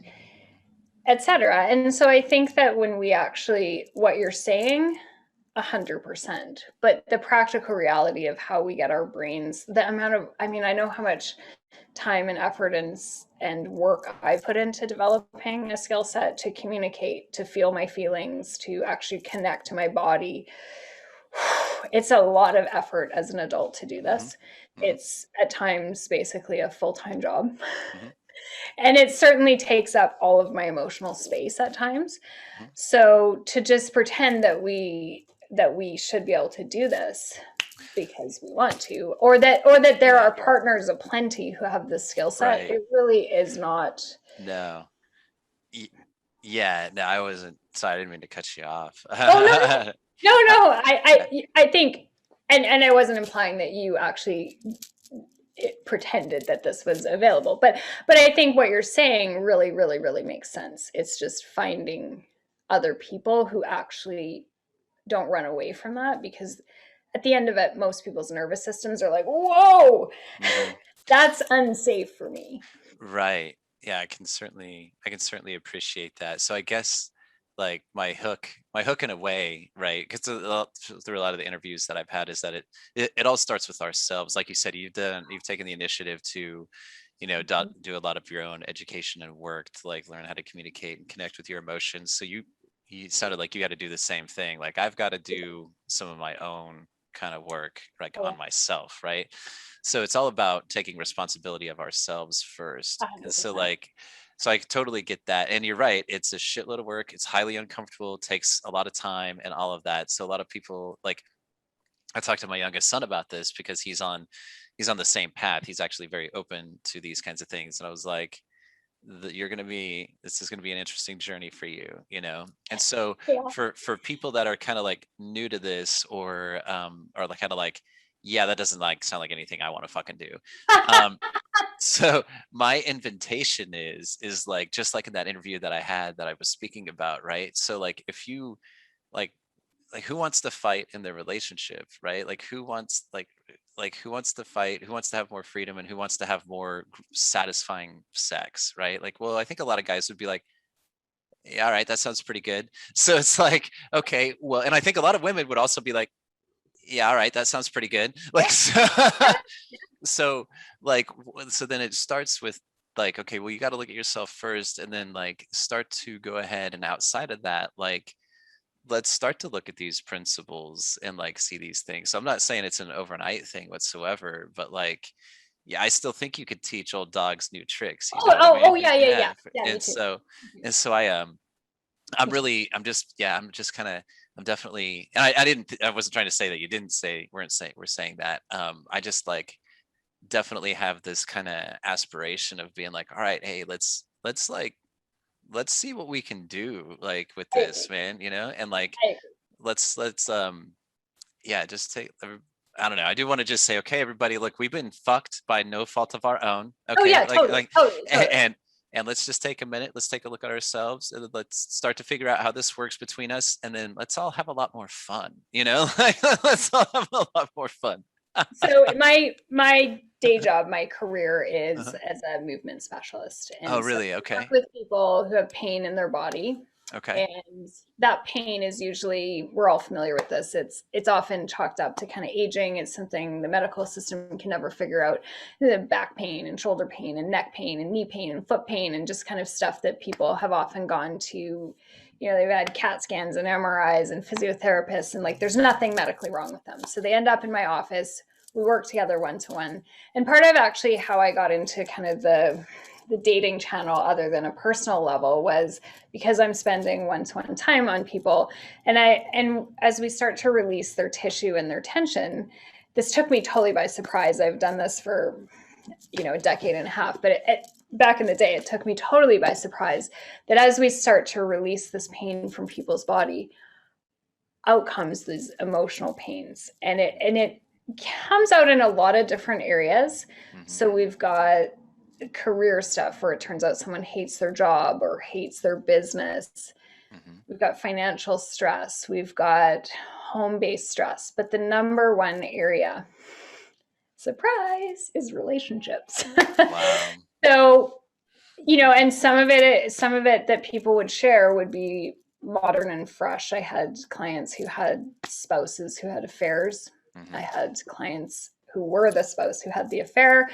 etc. And so I think that when we actually, what you're saying, 100%, but the practical reality of how we get our brains, the amount of, I mean, I know how much time and effort and work I put into developing a skill set to communicate, to feel my feelings, to actually connect to my body. It's a lot of effort as an adult to do Mhm, this. mhm, It's at times basically a full-time job. mhm, And it certainly takes up all of my emotional space at times. mhm. So to just pretend that we should be able to do this because we want to, or that there Yeah. are partners aplenty who have this skill set, Right. it really is not. No. Y- Yeah. No, I wasn't. Sorry, I didn't mean to cut you off. Oh, no, no, No, I think, and I wasn't implying that you actually pretended that this was available, but I think what you're saying really, really, really makes sense. It's just finding other people who actually don't run away from that, because at the end of it, most people's nervous systems are like, whoa, that's unsafe for me. Right. Yeah, I can certainly appreciate that. So I guess like my hook in a way, right? Because through a lot of the interviews that I've had is that it all starts with ourselves. Like you said, you've taken the initiative to, do a lot of your own education and work to like learn how to communicate and connect with your emotions. So you sounded like you had to do the same thing. Like I've got to do some of my own kind of work like Oh, on myself, right? So it's all about taking responsibility of ourselves first. And so 100%. like so I totally get that. And you're right, it's a shitload of work. It's highly uncomfortable, takes a lot of time and all of that. So a lot of people like I talked to my youngest son about this because he's on the same path. He's actually very open to these kinds of things. And I was like, this is going to be an interesting journey for you. And so Yeah. for people that are kind of like new to this or like kind of like, yeah, that doesn't like sound like anything I want to fucking do. um so my invitation is like just like in that interview that I had that I was speaking about, right? So like if you like who wants to fight in their relationship, right? Like who wants to fight, who wants to have more freedom, and who wants to have more satisfying sex, right? Like, well, I think a lot of guys would be like, yeah, all right, that sounds pretty good. So it's like, okay, well, and I think a lot of women would also be like, yeah, all right, that sounds pretty good. Like so, so like so then it starts with like, okay, well, you got to look at yourself first, and then like start to go ahead and outside of that, like let's start to look at these principles and like see these things. So I'm not saying it's an overnight thing whatsoever, but like, yeah, I still think you could teach old dogs new tricks. You know what I Oh, mean? yeah, yeah, Yeah. yeah. Yeah, me And too. so, Me too. and so I'm just, yeah, I'm just kind of, I'm definitely, and I wasn't trying to say that you didn't say, we're saying that. I just like definitely have this kind of aspiration of being like, all right, hey, let's see what we can do like with I this, agree. man, and like I agree. let's yeah, just take I don't know. I do want to just say, okay, everybody, look, we've been fucked by no fault of our own. Oh, Okay. yeah, totally, totally, totally. And let's just take a minute. Let's take a look at ourselves and let's start to figure out how this works between us. And then let's all have a lot more fun, Like, let's all have a lot more fun. So my day job, my career is Uh-huh. as a movement specialist, Oh, and so really? I work Okay. with people who have pain in their body, Okay. and that pain is usually, we're all familiar with this. It's often chalked up to kind of aging. It's something the medical system can never figure out. The back pain and shoulder pain and neck pain and knee pain and foot pain and just kind of stuff that people have often gone to. They've had CAT scans and MRIs and physiotherapists, and like there's nothing medically wrong with them. So they end up in my office. We work together one to one. And part of actually how I got into kind of the dating channel, other than a personal level, was because I'm spending one-to-one time on people, and as we start to release their tissue and their tension, this took me totally by surprise. I've done this for a decade and a half, but back in the day, it took me totally by surprise that as we start to release this pain from people's body, out comes these emotional pains, and it comes out in a lot of different areas. Mm-hmm. So we've got career stuff where it turns out someone hates their job or hates their business. Mm-hmm. We've got financial stress. We've got home-based stress. But the number one area, surprise, is relationships. Wow. So, and some of it that people would share would be modern and fresh. I had clients who had spouses who had affairs. Mm-hmm. I had clients who were the spouse who had the affair.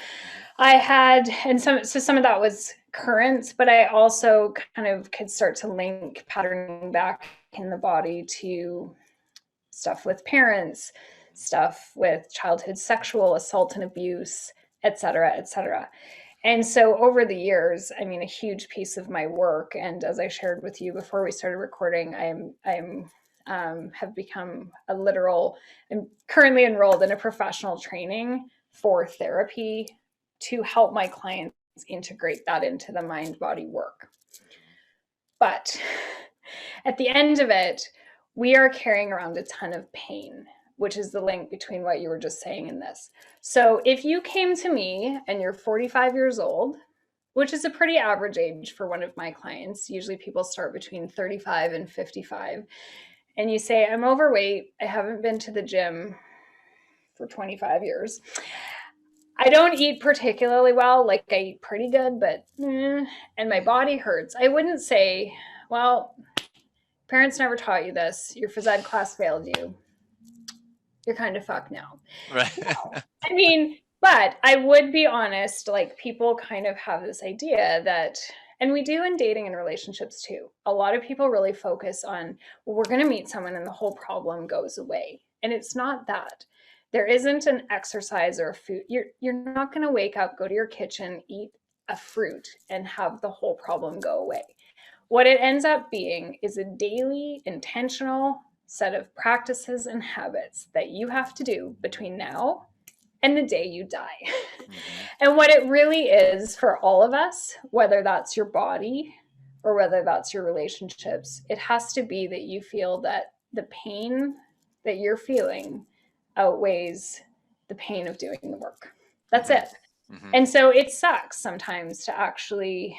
I had, and some of that was current, but I also kind of could start to link patterning back in the body to stuff with parents, stuff with childhood sexual assault and abuse, et cetera, et cetera. And so over the years, I mean, a huge piece of my work, and as I shared with you before we started recording, I'm have become I'm currently enrolled in a professional training for therapy to help my clients integrate that into the mind body work. But at the end of it, we are carrying around a ton of pain, which is the link between what you were just saying and this. So if you came to me and you're 45 years old, which is a pretty average age for one of my clients, usually people start between 35 and 55, and you say, I'm overweight, I haven't been to the gym for 25 years. I don't eat particularly well, like I eat pretty good, but and my body hurts. I wouldn't say, well, parents never taught you this. Your phys ed class failed you. You're kind of fucked now. Right. No. I mean, but I would be honest, like people kind of have this idea that, and we do in dating and relationships too. A lot of people really focus on, well, we're going to meet someone and the whole problem goes away. And it's not that. There isn't an exercise or a food. You're not going to wake up, go to your kitchen, eat a fruit and have the whole problem go away. What it ends up being is a daily, intentional set of practices and habits that you have to do between now and the day you die. Mm-hmm. And what it really is for all of us, whether that's your body or whether that's your relationships, it has to be that you feel that the pain that you're feeling outweighs the pain of doing the work. That's it. Mm-hmm. And so it sucks sometimes to actually,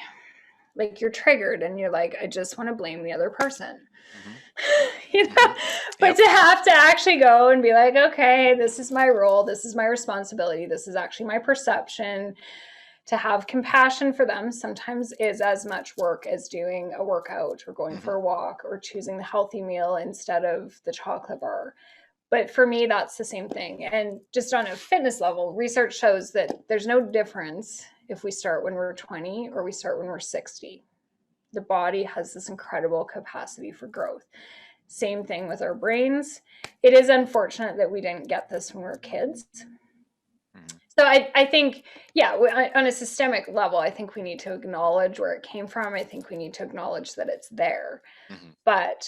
like, you're triggered and you're like, I just want to blame the other person. Mm-hmm. You know, mm-hmm. But to have to actually go and be like, okay, this is my role, this is my responsibility, this is actually my perception. To have compassion for them sometimes is as much work as doing a workout or going for a walk or choosing the healthy meal instead of the chocolate bar. But for me, that's the same thing. And just on a fitness level, research shows that there's no difference if we start when we're 20 or we start when we're 60. The body has this incredible capacity for growth. Same thing with our brains. It is unfortunate that we didn't get this when we were kids. So I think, yeah, on a systemic level, I think we need to acknowledge where it came from. I think we need to acknowledge that it's there. Mm-hmm. But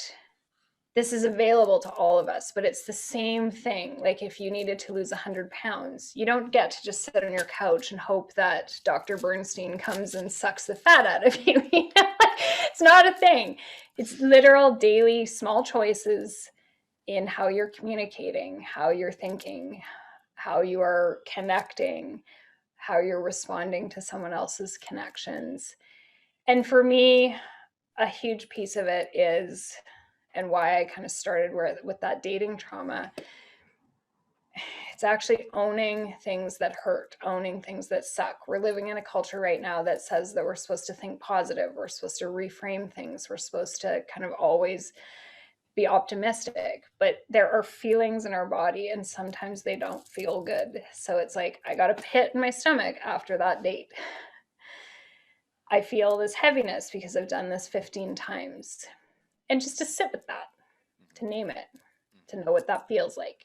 this is available to all of us, but it's the same thing. Like if you needed to lose 100 pounds, you don't get to just sit on your couch and hope that Dr. Bernstein comes and sucks the fat out of you. It's not a thing. It's literal daily small choices in how you're communicating, how you're thinking, how you are connecting, how you're responding to someone else's connections. And for me, a huge piece of it is, and why I kind of started with that dating trauma, it's actually owning things that hurt, owning things that suck. We're living in a culture right now that says that we're supposed to think positive. We're supposed to reframe things. We're supposed to kind of always be optimistic, but there are feelings in our body and sometimes they don't feel good. So it's like, I got a pit in my stomach after that date. I feel this heaviness because I've done this 15 times. And just to sit with that, to name it, to know what that feels like,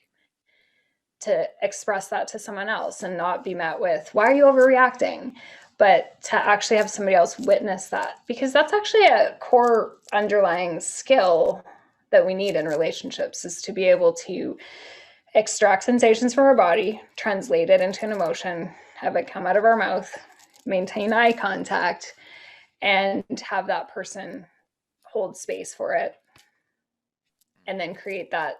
to express that to someone else and not be met with, why are you overreacting? But to actually have somebody else witness that, because that's actually a core underlying skill that we need in relationships, is to be able to extract sensations from our body, translate it into an emotion, have it come out of our mouth, maintain eye contact, and have that person hold space for it. And then create that,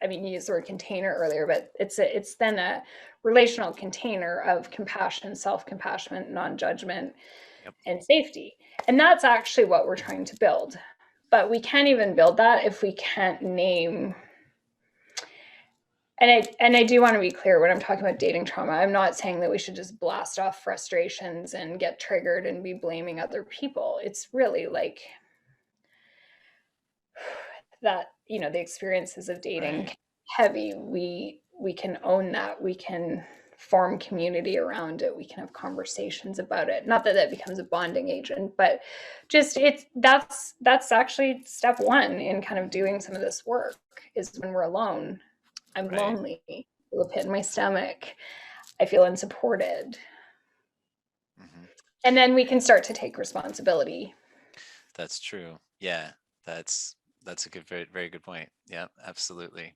I mean, you used the word container earlier, but it's then a relational container of compassion, self-compassion, non-judgment, and safety. And that's actually what we're trying to build. But we can't even build that if we can't name. And I do want to be clear when I'm talking about dating trauma, I'm not saying that we should just blast off frustrations and get triggered and be blaming other people. It's really like that, you know, the experiences of dating heavy. We can own that. We can form community around it. We can have conversations about it. Not that becomes a bonding agent, but just that's actually step one in kind of doing some of this work, is when we're alone. I'm lonely. I feel a pit in my stomach. I feel unsupported. Mm-hmm. And then we can start to take responsibility. That's true. Yeah, that's a good, very, very good point. Yeah, absolutely.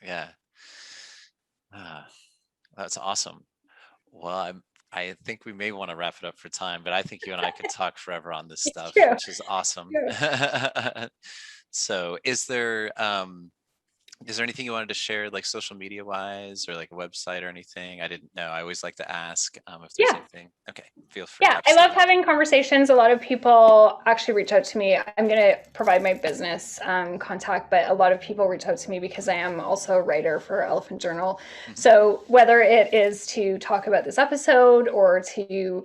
Yeah. That's awesome. Well, I think we may want to wrap it up for time, but I think you and I could talk forever on this stuff, which is awesome. So is there anything you wanted to share, like social media wise, or like a website or anything? I didn't know. I always like to ask if there's Yeah. anything. Okay, feel free. Yeah, I love having conversations. A lot of people actually reach out to me. I'm going to provide my business contact, but a lot of people reach out to me because I am also a writer for Elephant Journal. Mhm. So whether it is to talk about this episode or to,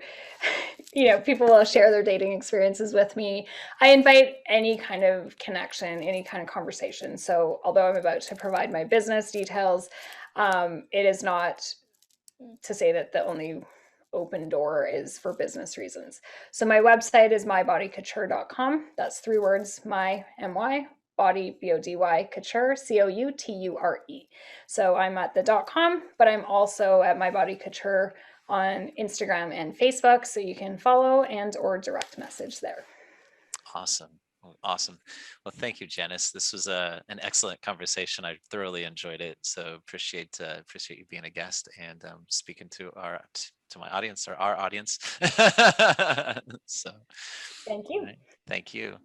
people will share their dating experiences with me. I invite any kind of connection, any kind of conversation. So although I'm about to provide my business details, it is not to say that the only open door is for business reasons. So my website is mybodycouture.com. That's 3 words, my, M-Y, body, B-O-D-Y, couture, C-O-U-T-U-R-E. So I'm at the .com, but I'm also at My Body Couture on Instagram and Facebook, so you can follow and or direct message there. Awesome. Awesome. Well, thank you, Janis. This was an excellent conversation. I thoroughly enjoyed it. So appreciate you being a guest and speaking to my audience, or our audience. So thank you. Right. Thank you.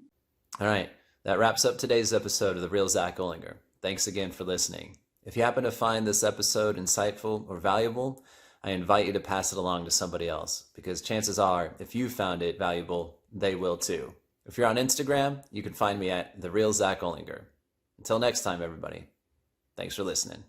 All right. That wraps up today's episode of The Real Zack Olinger. Thanks again for listening. If you happen to find this episode insightful or valuable, I invite you to pass it along to somebody else, because chances are, if you found it valuable, they will too. If you're on Instagram, you can find me at The Real Zack Olinger. Until next time, everybody. Thanks for listening.